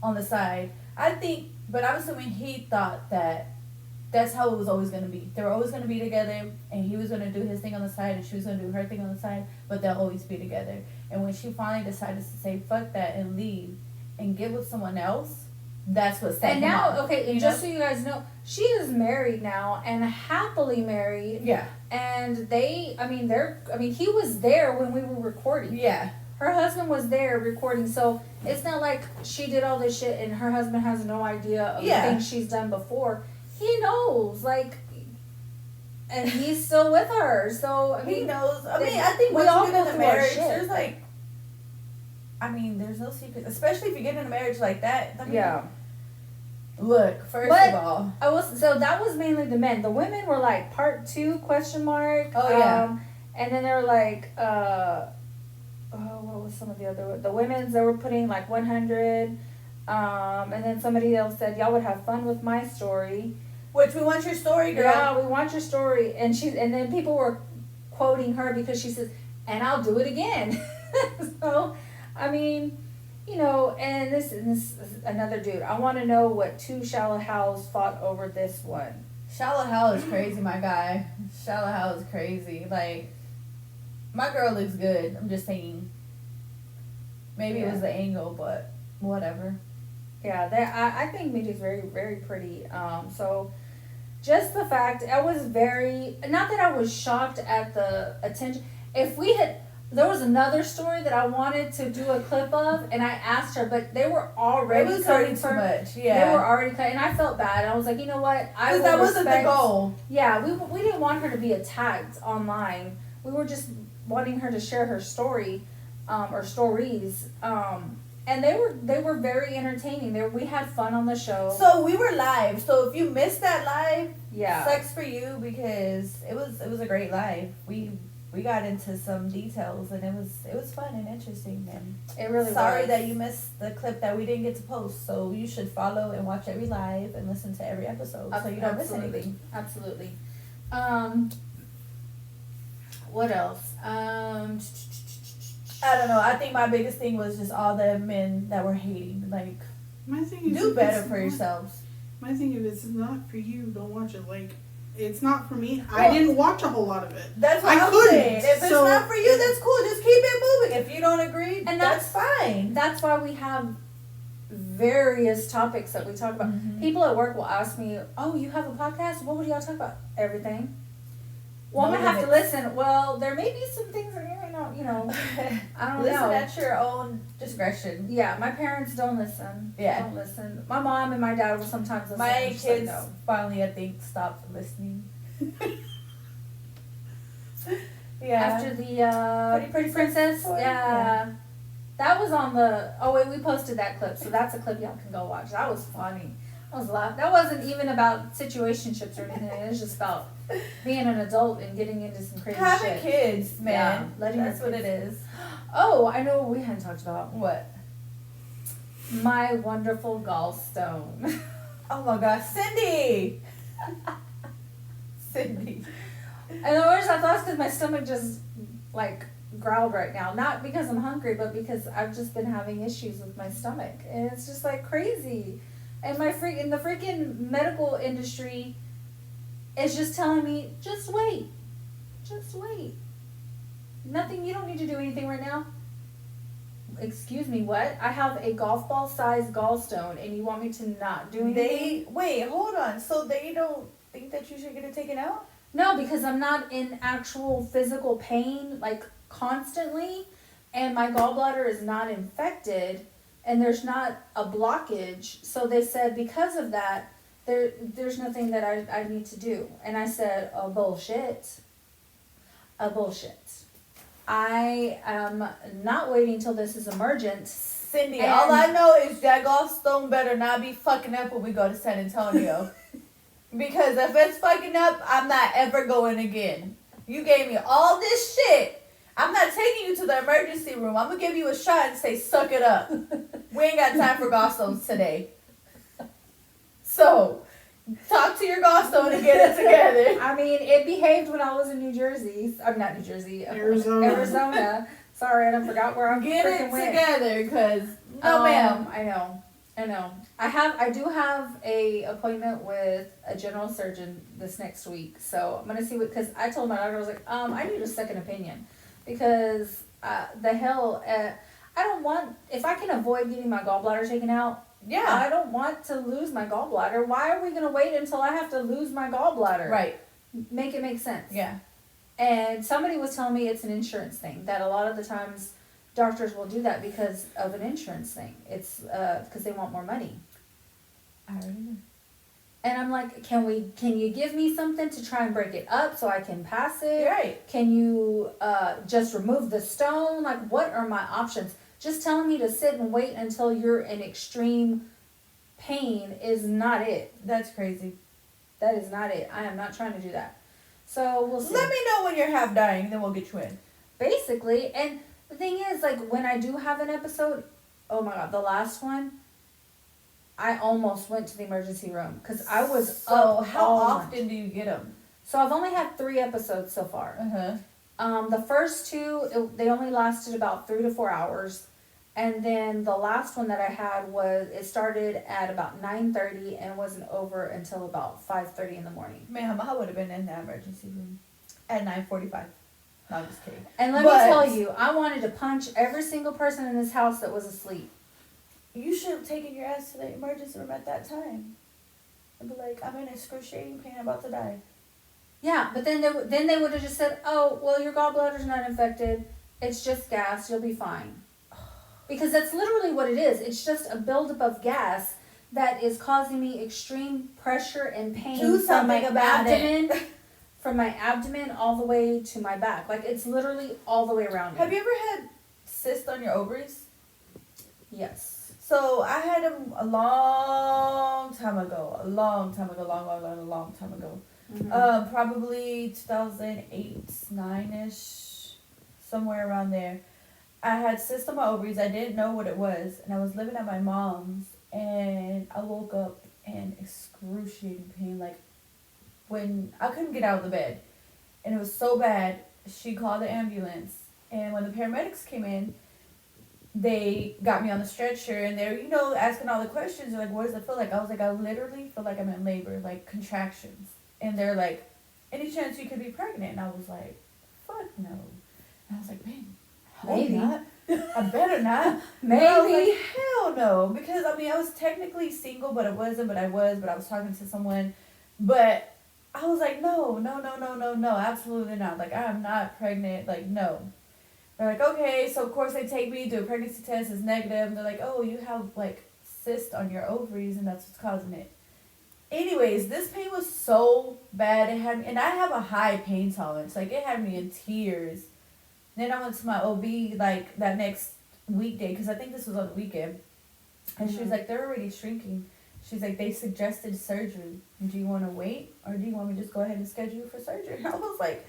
on the side. I think, but I'm assuming he thought that that's how it was always going to be. They were always going to be together, and he was going to do his thing on the side, and she was going to do her thing on the side, but they'll always be together. And when she finally decided to say, fuck that, and leave, and get with someone else, that's what set and him now, off, okay, you just know? so you guys know, she is married now, and happily married. Yeah. And he was there when we were recording. Yeah. Her husband was there recording, so it's not like she did all this shit and her husband has no idea of the things she's done before. He knows, like, and he's still with her. So I mean, He knows. I mean, I think we once all you go get in a through our marriage, shit. there's like, I mean, there's no secret, especially if you get in a marriage like that. I mean, yeah. Look, first But- of all, So that was mainly the men. The women were like part 2 question mark. Oh, yeah. And then they were like, what was some of the other? The women's they were putting like 100. And then somebody else said, y'all would have fun with my story. which we want your story, girl. Yeah, we want your story. And then people were quoting her because she says, and I'll do it again. So, I mean, you know, and this is another dude. I want to know what 2 shallow hows fought over this one. Shallow hell is crazy, my guy. Shallow hell is crazy. Like, my girl looks good. I'm just saying. Maybe it Yeah. was the angle, but whatever. Yeah, I think Mindy's very, very pretty. So just the fact, I was very, not that I was shocked at the attention. There was another story that I wanted to do a clip of, and I asked her, but they were already It was cutting already too for. much. They Yeah. were already cutting, and I felt bad. I was like, you know what? Because that wasn't the goal. Yeah, we didn't want her to be attacked online. We were just wanting her to share her story, or stories. And they were very entertaining. We had fun on the show. So we were live. So if you missed that live, Yeah. sucks for you because it was a great live. We got into some details and it was fun and interesting, and It really sorry was. that you missed the clip that we didn't get to post. So you should follow and watch every live and listen to every episode so you don't miss Absolutely. anything. Absolutely. What else? I don't know. I think my biggest thing was just all the men that were hating. Like, My thing is, Do if better it's for not- yourselves. My thing is, it's not for you. Don't watch it. Like, it's not for me. I Well, didn't watch a whole lot of it. That's what I I'm couldn't, saying. If it's so- not for you, that's cool. Just keep it moving. If you don't agree, And that's fine. That's why we have various topics that we talk about. Mhm. People at work will ask me, "Oh, you have a podcast? What would y'all talk about?" Everything. Well, I'm No gonna have to limits. listen. Well, there may be some things that you may not, I don't Listen know. at your own discretion. Yeah, my parents don't listen. Yeah. Don't listen. My mom and my dad will sometimes listen. My I'm just like, kids no. finally, I think, stopped listening. Yeah. After the Pretty Princess, toy? yeah. That was on the. Oh wait, we posted that clip, so that's a clip y'all can go watch. That was funny. I was laughing. That wasn't even about situationships or anything. It was just about being an adult and getting into some crazy Having shit. kids, man. Yeah, letting That's your what it is. Oh, I know what we hadn't talked about. What? My wonderful gallstone. Oh my gosh, Cindy! Cindy. And the worst I thought because my stomach just like growled right now. Not because I'm hungry, but because I've just been having issues with my stomach. And it's just like crazy. And the freaking medical industry is just telling me, just wait. Just wait. Nothing, you don't need to do anything right now. Excuse me, what? I have a golf ball sized gallstone and you want me to not do anything? Wait, hold on. So they don't think that you should get it taken out? No, because I'm not in actual physical pain like constantly, and my gallbladder is not infected, and there's not a blockage. So they said because of that, there's nothing that I need to do. And I said, oh, bullshit. A bullshit. I am not waiting till this is emergent. Cindy, And- all I know is that gallstone better not be fucking up when we go to San Antonio. Because if it's fucking up, I'm not ever going again. You gave me all this shit. I'm not taking you to the emergency room. I'm going to give you a shot and say, suck it up. We ain't got time for gallstones today. So, talk to your gallstone and get it together. I mean, it behaved when I was in New Jersey. I'm not New Jersey. Arizona. Arizona. Sorry, and I forgot where I Get it freaking went. together, because, no ma'am. I know. I do have a appointment with a general surgeon this next week, so I'm gonna see because I told my doctor I was like, I need a second opinion because the hell, I don't want if I can avoid getting my gallbladder taken out. Yeah. I don't want to lose my gallbladder. Why are we gonna wait until I have to lose my gallbladder? Right. Make it make sense. Yeah. And somebody was telling me it's an insurance thing, that a lot of the times doctors will do that because of an insurance thing. It's because they want more money. I already know. And I'm like, can you give me something to try and break it up so I can pass it? You're right. Can you just remove the stone? Like, what are my options? Just telling me to sit and wait until you're in extreme pain is not it. That's crazy. That is not it. I am not trying to do that. So we'll see. Let me know when you're half dying, then we'll get you in. Basically, and the thing is, like, when I do have an episode, oh my god, the last one, I almost went to the emergency room because I was So up how all often night. do you get them? So I've only had 3 episodes so far. The first 2, they only lasted about 3 to 4 hours. And then the last one that I had it started at about 9:30 and wasn't over until about 5:30 in the morning. Ma'am, I would have been in the emergency room at 9:45. No, I'm just kidding. And let But- me tell you, I wanted to punch every single person in this house that was asleep. You should have taken your ass to the emergency room at that time. And be like, I'm in excruciating pain, I'm about to die. Yeah, but then they would have just said, "Oh, well, your gallbladder's not infected. It's just gas. You'll be fine." Because that's literally what it is. It's just a buildup of gas that is causing me extreme pressure and pain Do from my something about it. abdomen, from my abdomen all the way to my back. Like, it's literally all the way around me. Have you ever had cysts on your ovaries? Yes. So I had them a long time ago. Long time ago. Mhm. Probably 2008, 9-ish, somewhere around there. I had cysts on my ovaries. I didn't know what it was, and I was living at my mom's, and I woke up in excruciating pain, like when I couldn't get out of the bed, and it was so bad. She called the ambulance, and when the paramedics came in, they got me on the stretcher and they're, you know, asking all the questions. They're like, what does it feel like? I was like, I literally feel like I'm in labor, like contractions. And they're like, any chance you could be pregnant? And I was like, fuck no. And I was like, man, Maybe. not. I better not. Maybe. I was like, hell no. Because, I mean, I was technically single, but I wasn't, but I was talking to someone. But I was like, no, absolutely not. Like, I am not pregnant. Like, no. They're like, okay, so of course they take me, do a pregnancy test, it's negative. And they're like, oh, you have, like, cyst on your ovaries, and that's what's causing it. Anyways, this pain was so bad. It had me, and I have a high pain tolerance. Like, it had me in tears. Then I went to my OB, like, that next weekday, because I think this was on the weekend. And she was like, they're already shrinking. She's like, they suggested surgery. Do you want to wait, or do you want me to just go ahead and schedule you for surgery? And I was like,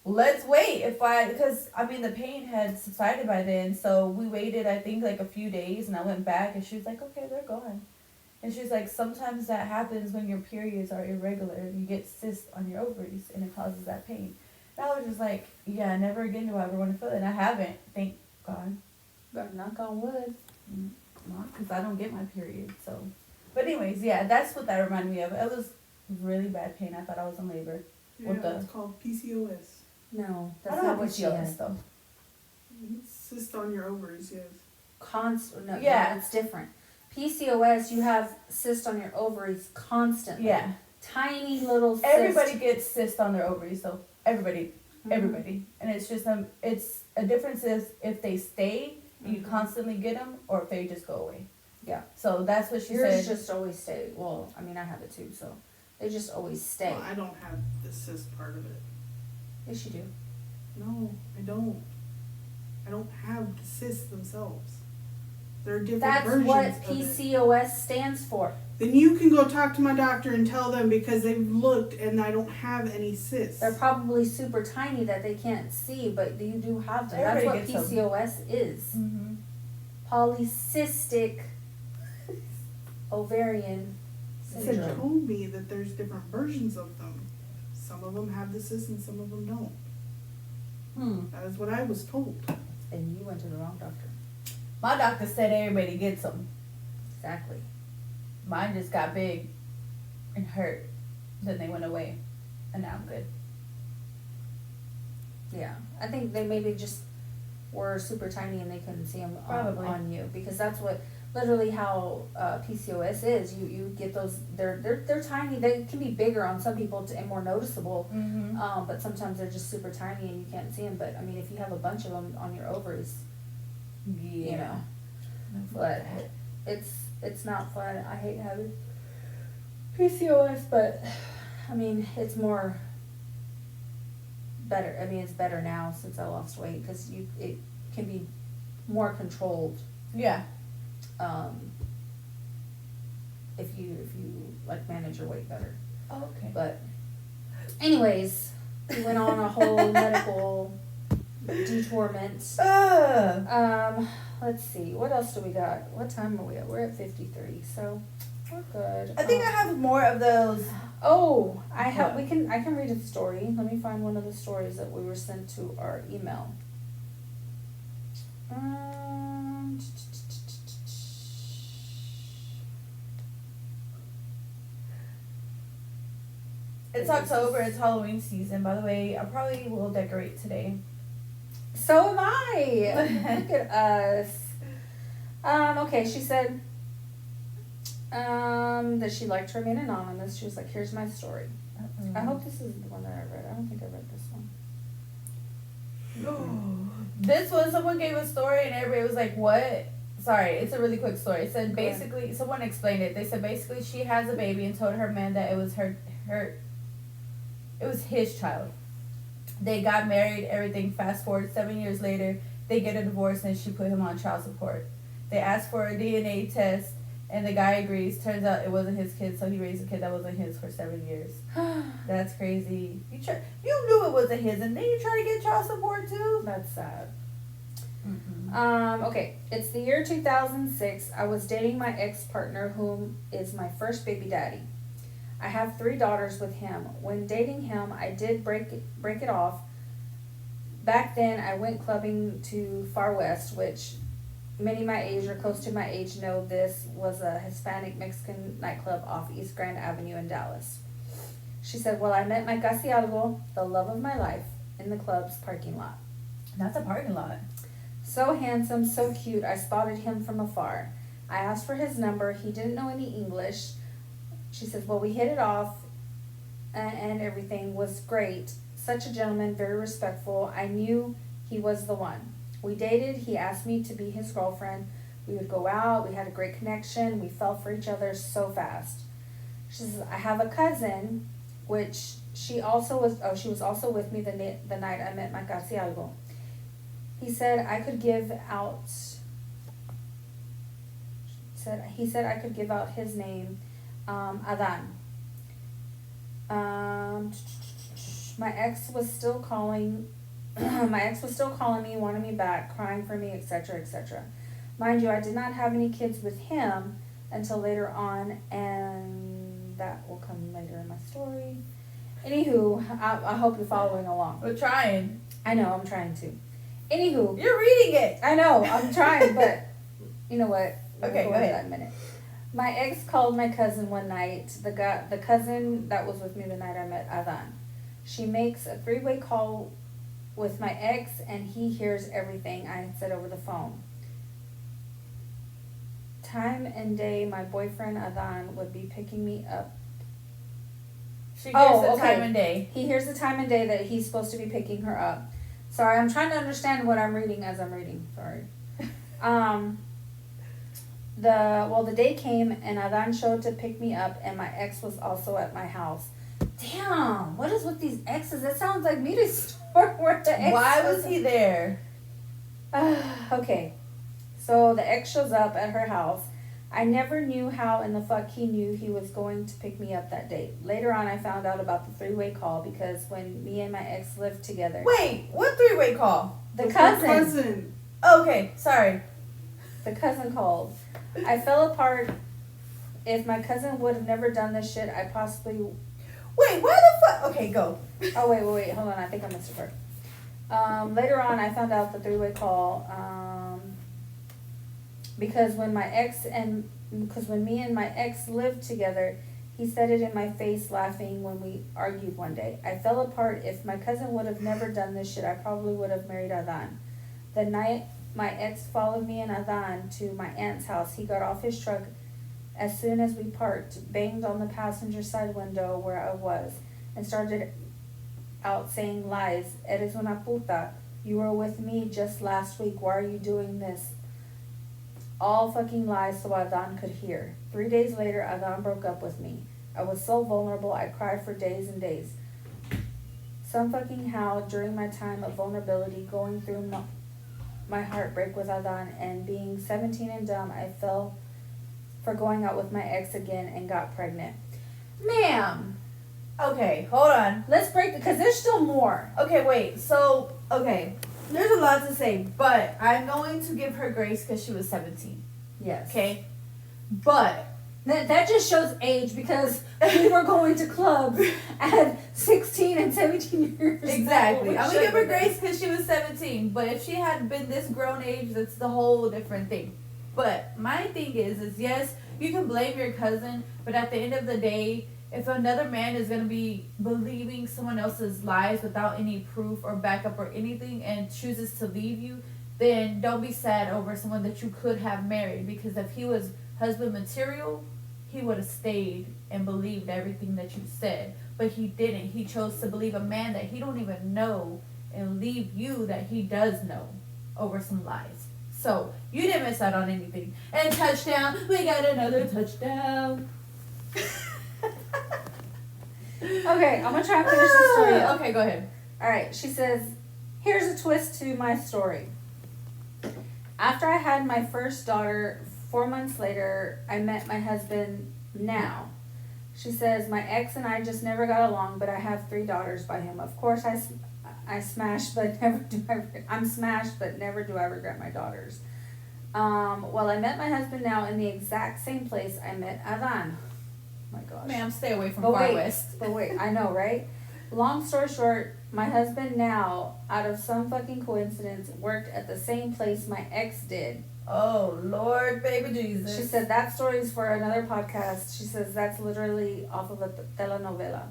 let's wait. Because, I mean, the pain had subsided by then. So we waited, I think, like a few days, and I went back, and she was like, okay, they're gone. And she's like, sometimes that happens when your periods are irregular. You get cysts on your ovaries, and it causes that pain. And I was just like, yeah, never again do I ever want to feel it. And I haven't, thank God. But knock on wood. Not because I don't get my period, so. But anyways, yeah, that's what that reminded me of. It was really bad pain. I thought I was in labor. Yeah, What the- it's called PCOS. No, I that's don't not have what she PCOS, has. though. Cyst on your ovaries, yes. No, Yeah. it's different. PCOS, you have cyst on your ovaries constantly. Yeah. Tiny little cyst. Everybody gets cysts on their ovaries, so everybody. Mhm. Everybody. And it's just, it's a difference is if they stay, you Mhm. constantly get them, or if they just go away. Yeah. So that's what she Yours said. just always stay. Well, I mean, I have it too, so they just always stay. Well, I don't have the cyst part of it. Yes, you do. No, I don't. I don't have the cysts themselves. There are different That's versions what of it. PCOS stands for. Then you can go talk to my doctor and tell them because they've looked and I don't have any cysts. They're probably super tiny that they can't see, but you do have them. That's Everybody what gets PCOS is. Mm-hmm. Polycystic ovarian They syndrome. told me that there's different versions of them. Some of them have the cysts and some of them don't. That is what I was told. And you went to the wrong doctor. My doctor said everybody gets them. Exactly. Mine just got big and hurt. Then they went away. And now I'm good. Yeah. I think they maybe just were super tiny and they couldn't see them Probably. on you, because that's what literally how PCOS is. You get those. They're tiny. They can be bigger on some people and more noticeable. Mm-hmm. But sometimes they're just super tiny and you can't see them. But I mean, if you have a bunch of them on your ovaries, you know. But it's not fun. I hate having PCOS, but I mean, it's more better. I mean, it's better now since I lost weight, because it can be more controlled. Yeah. If you like manage your weight better. Oh, okay. But anyways, we went on a whole medical detourment. Let's see, what else do we got? What time are we at? We're at 53, so we're good. I think I have more of those. Oh, I have. What? I can read a story. Let me find one of the stories that we were sent to our email. It's October. It's Halloween season. By the way, I probably will decorate today. So am I. Look at us. Okay, she said that she'd like to remain anonymous. She was like, here's my story. I hope this is the one that I read. I don't think I read this one. This one, someone gave a story and everybody was like, what? Sorry, it's a really quick story. It said Go ahead. basically, someone explained it. They said basically she has a baby and told her man that it was it was his child. They got married, everything. Fast forward 7 years later, they get a divorce and she put him on child support. They asked for a DNA test and the guy agrees. Turns out it wasn't his kid, so he raised a kid that wasn't his for 7 years. That's crazy. You knew it wasn't his, and then you try to get child support too? That's sad. Mm-mm. Okay, it's the year 2006. I was dating my ex-partner, whom is my first baby daddy. I have 3 daughters with him. When dating him, I did break it off. Back then, I went clubbing to Far West, which many my age or close to my age know this was a Hispanic Mexican nightclub off East Grand Avenue in Dallas. She said, well, I met my casi algo, the love of my life, in the club's parking lot. That's a parking lot. So handsome, so cute, I spotted him from afar. I asked for his number. He didn't know any English. She says, well, we hit it off and everything was great. Such a gentleman, very respectful. I knew he was the one. We dated. He asked me to be his girlfriend. We would go out. We had a great connection. We fell for each other so fast. She says, I have a cousin, which she was also with me the night I met my casi algo. He said I could give out his name, Adan. My ex was still calling me, wanting me back, crying for me, etc., etc. Mind you, I did not have any kids with him until later on, and that will come later in my story. Anywho, I hope you're following along. We're trying. I know, I'm trying to. Anywho. You're reading it. I know, I'm trying, but you know what? Okay, go ahead. In a minute. My ex called my cousin one night, the cousin that was with me the night I met Adan. She makes a 3-way call with my ex, and he hears everything I had said over the phone. Time and day, my boyfriend Adan would be picking me up. She hears the time and day. He hears the time and day that he's supposed to be picking her up. Sorry, I'm trying to understand what I'm reading as I'm reading. Sorry. The day came and Adan showed to pick me up, and my ex was also at my house. Damn, what is with these exes? That sounds like me to store where the ex. Why was he there? Okay, so the ex shows up at her house. I never knew how in the fuck he knew he was going to pick me up that day. Later on, I found out about the 3-way call because when me and my ex lived together. Wait, what 3-way call? The cousin. Okay, sorry. The cousin called. I fell apart. If my cousin would have never done this shit, I possibly... Wait, where the fuck... Okay, go. Oh, wait, hold on. I think I missed a part. Later on, I found out the 3-way call, because when me and my ex lived together, he said it in my face laughing when we argued one day. I fell apart. If my cousin would have never done this shit, I probably would have married Adan. The night my ex followed me and Adan to my aunt's house, he got off his truck as soon as we parked, banged on the passenger side window where I was, and started out saying lies. Eres una puta. You were with me just last week. Why are you doing this? All fucking lies so Adan could hear. 3 days later, Adan broke up with me. I was so vulnerable, I cried for days and days. Some fucking how, during my time of vulnerability, going through my heartbreak with Adan and being 17 and dumb, I fell for going out with my ex again and got pregnant. Ma'am! Okay, hold on. Let's break because there's still more. Okay, wait. So, okay. There's a lot to say, but I'm going to give her grace because she was 17. Yes. Okay? But... That just shows age because we were going to clubs at 16 and 17 years Exactly. old. I'm going to give her grace because she was 17. But if she had been this grown age, that's the whole different thing. But my thing is yes, you can blame your cousin, but at the end of the day, if another man is going to be believing someone else's lies without any proof or backup or anything and chooses to leave you, then don't be sad over someone that you could have married. Because if he was husband material, he would have stayed and believed everything that you said. But he didn't. He chose to believe a man that he don't even know and leave you that he does know over some lies. So, you didn't miss out on anything. And touchdown, we got another touchdown. Okay, I'm going to try and finish the story up. Okay, go ahead. Alright, she says, here's a twist to my story. After I had my first daughter, 4 months later, I met my husband now. She says, my ex and I just never got along, but I have 3 daughters by him. Of course, I'm smashed, but never do I regret my daughters. Well, I met my husband now in the exact same place I met Adan. Oh my gosh. Ma'am, stay away from Far West. But wait, I know, right? Long story short, my husband now, out of some fucking coincidence, worked at the same place my ex did. Oh, Lord, baby Jesus. She said that story's for another podcast. She says that's literally off of a telenovela.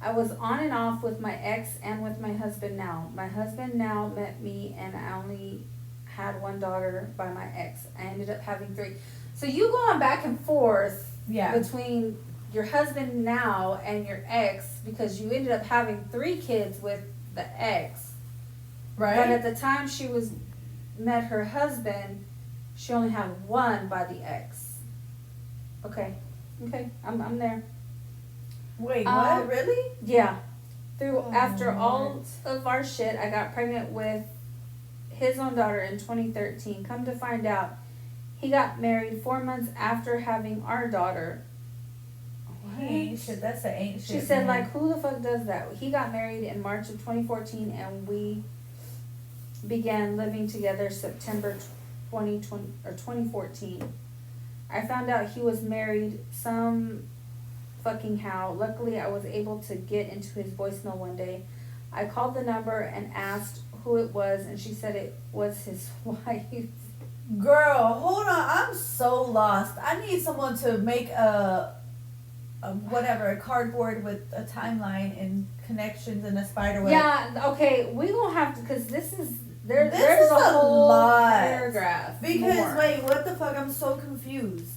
I was on and off with my ex and with my husband now. My husband now met me and I only had one daughter by my ex. I ended up having 3. So you going back and forth Yeah. between your husband now and your ex because you ended up having 3 kids with the ex. Right? But at the time she met her husband, she only had 1 by the ex. Okay, I'm there. Wait, what? Really? Yeah, Oh, after all Lord. of our shit, I got pregnant with his own daughter in 2013. Come to find out, he got married 4 months after having our daughter. He ain't shit. That's an ain't shit. She said, man. like, who the fuck does that? He got married in March of 2014, and we began living together September 2014. I found out he was married some fucking how. Luckily, I was able to get into his voicemail one day. I called the number and asked who it was, and she said it was his wife. Girl, hold on. I'm so lost. I need someone to make a a cardboard with a timeline and connections and a spider web. Yeah, okay, we gonna have to, because this is, This there's is a a whole lot. paragraph. Because more. wait, what the fuck? I'm so confused.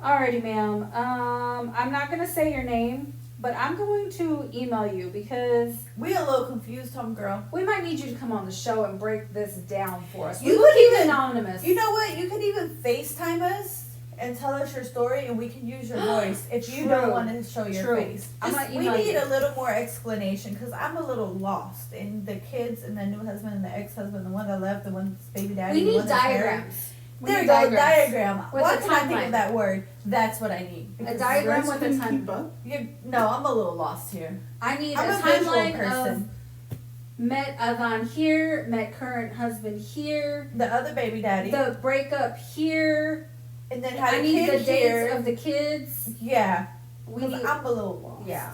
Alrighty, ma'am. I'm not gonna say your name, but I'm going to email you because We a little confused, homegirl. we might need you to come on the show and break this down for us. You We will could keep it even- anonymous. You know what? You could even FaceTime us and tell us your story, and we can use your voice if you don't True. want to show your True. face. I'm Just- gonna we email need you. a little more explanation because I'm a little lost in the kids and the new husband and the ex-husband, the one that left, the one that's baby daddy. We the need one that's married. diagrams. We There need you go, diagrams. diagram. With Why a can I think timeline. of that word? That's what I need. A Because diagram You guys with a couldn't time. keep up? no, I'm a little lost here. I need I'm a a visual timeline person. of met Adhan here, met current husband here, The other baby daddy, the breakup here. and then had I a need kid the here. dates of the kids. Yeah, We because need, I'm a little lost. yeah.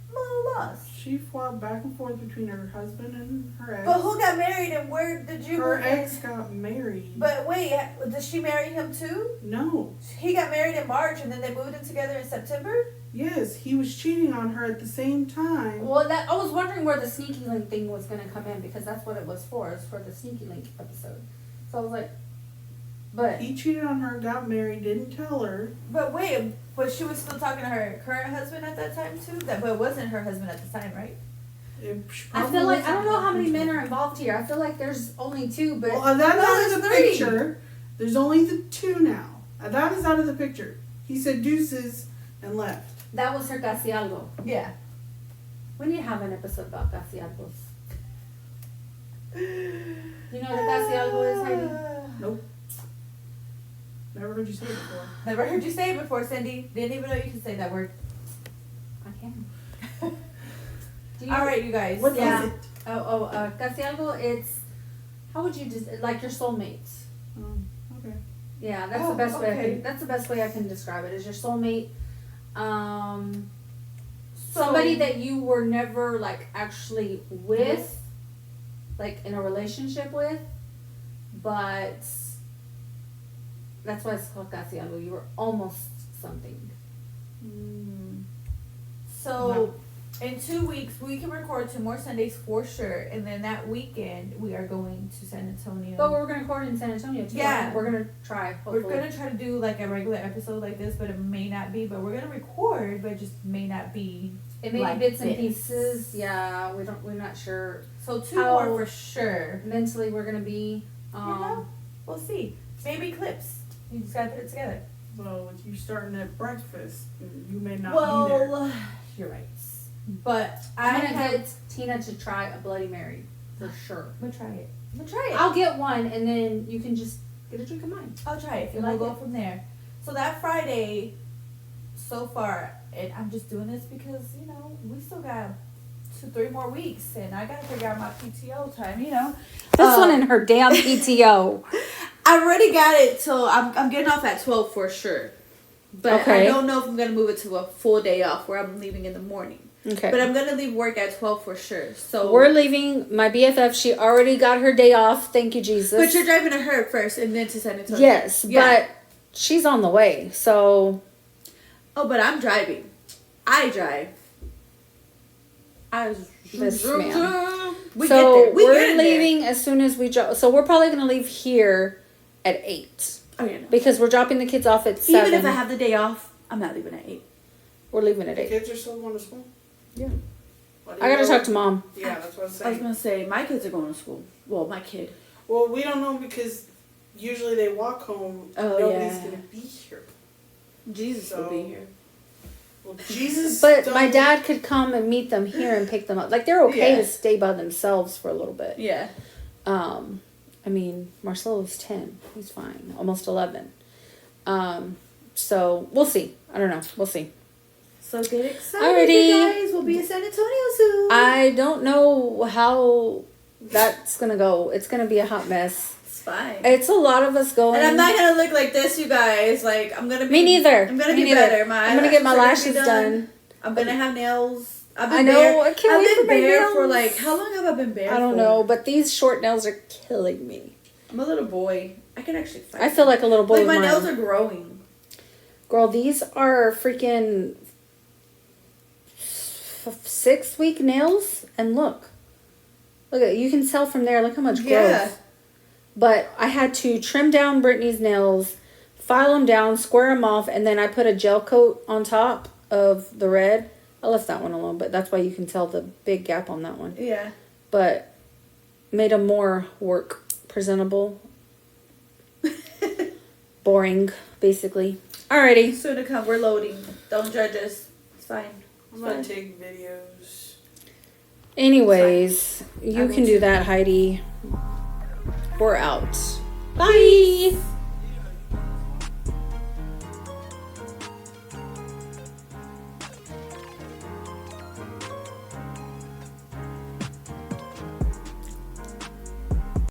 I'm a little lost. She fought back and forth between her husband and her ex. But who got married and where did you? Her move ex in? got married. But wait, did she marry him too? No. He got married in March and then they moved in together in September? Yes, he was cheating on her at the same time. Well, that I was wondering where the sneaky link thing was going to come in because that's what it was for. It's for the sneaky link episode. So I was like, but He cheated on her, got married, didn't tell her. But wait, but she was still talking to her current husband at that time too? But it wasn't her husband at the time, right? I feel like I don't know how many men are involved here. I feel like there's only 2, but Well, that's No, out of there's the 3. picture. There's only the 2 now. That is out of the picture. He said deuces and left. that was her casi algo. Yeah. We need to have an episode about casi algos. You know what a casi algo is, Heidi? Nope. Never heard you say it before. Never heard you say it before, Cindy. Didn't even know you could say that word. I can. Do you, All right, you guys. What is Yeah. it? casi algo, it's, how would you just, like your soulmates. Okay. Yeah, that's Oh, the best way. okay. That's the best way I can describe it. Is your soulmate, So- somebody that you were never like actually with, like in a relationship with, but that's why it's called casi algo. You were almost something. So, in 2 weeks, we can record 2 more Sundays for sure. And then that weekend, we are going to San Antonio. But we're gonna record in San Antonio too. Yeah. We're gonna try. We're Hopefully. gonna try to do like a regular episode like this, but it may not be. But we're gonna record, but it just may not be. It may like be bits and this. pieces. Yeah, we're not sure. So 2 How- more for sure. Mentally, we're gonna be. You know, we'll see. Maybe clips. You just gotta put it together. Well, if you're starting at breakfast, you may not be there. Well, you're right. But I'm I gonna have. get Tina to try a Bloody Mary for sure. I'm gonna try it. I'm gonna try it. I'll get one, and then you can just get a drink of mine. I'll try it, You and like we'll go it? from there. So that Friday, so far, and I'm just doing this because we still got 2-3 more weeks, and I gotta figure out my PTO time. This one in her damn PTO. I already got it till I'm getting off at 12 for sure, but Okay. I don't know if I'm gonna move it to a full day off where I'm leaving in the morning. Okay. But I'm gonna leave work at 12 for sure. So We're leaving. My BFF, she already got her day off. Thank you, Jesus. But you're driving to her first and then to San Antonio. Yes, Yeah. but she's on the way. So Oh, but I'm driving. I drive. This man. We so get there. We we're get in there. leaving as soon as we drop. So we're probably gonna leave here at 8 Oh, yeah, no. because we're dropping the kids off at 7. Even if I have the day off, I'm not leaving at 8. We're leaving at The 8. kids are still going to school? Yeah. Why do I you gotta know? talk to mom. Yeah, that's what I was I was saying. gonna say my kids are going to school. Well, my kid. Well, we don't know because usually they walk home. Oh, Nobody's yeah. going to be here. Jesus will be here. Well, Jesus. But my don't- dad could come and meet them here and pick them up. Like they're okay Yeah. to stay by themselves for a little bit. Yeah. I mean, Marcelo's 10. He's fine. Almost 11. So we'll see. I don't know. We'll see. So get excited, Alrighty. you guys. We'll be in San Antonio soon. I don't know how that's gonna go. It's gonna be a hot mess. It's fine. It's a lot of us going. And I'm not gonna look like this, you guys. Like I'm gonna be. Me neither. I'm gonna Me be neither. better. My I'm gonna get my eyelashes lashes are gonna be done. I'm gonna have nails. I've I been know. bare. I can't I've wait been for my bare for nails. like how long have I been bare? I don't for? know, but these short nails are killing me. I'm a little boy. I can actually fight. I feel like a little boy. Like my with nails mine. are growing. Girl, these are freaking 6-week nails, and look, you can tell from there. Look how much growth. Yeah. But I had to trim down Brittany's nails, file them down, square them off, and then I put a gel coat on top of the red. I left that one alone, but that's why you can tell the big gap on that one. Yeah. But made them more work presentable. Boring, basically. Alrighty. Soon to come. We're loading. Don't judge us. It's fine. I'm going to take videos. Anyways, you will can do too. that, Heidi. We're out. Bye.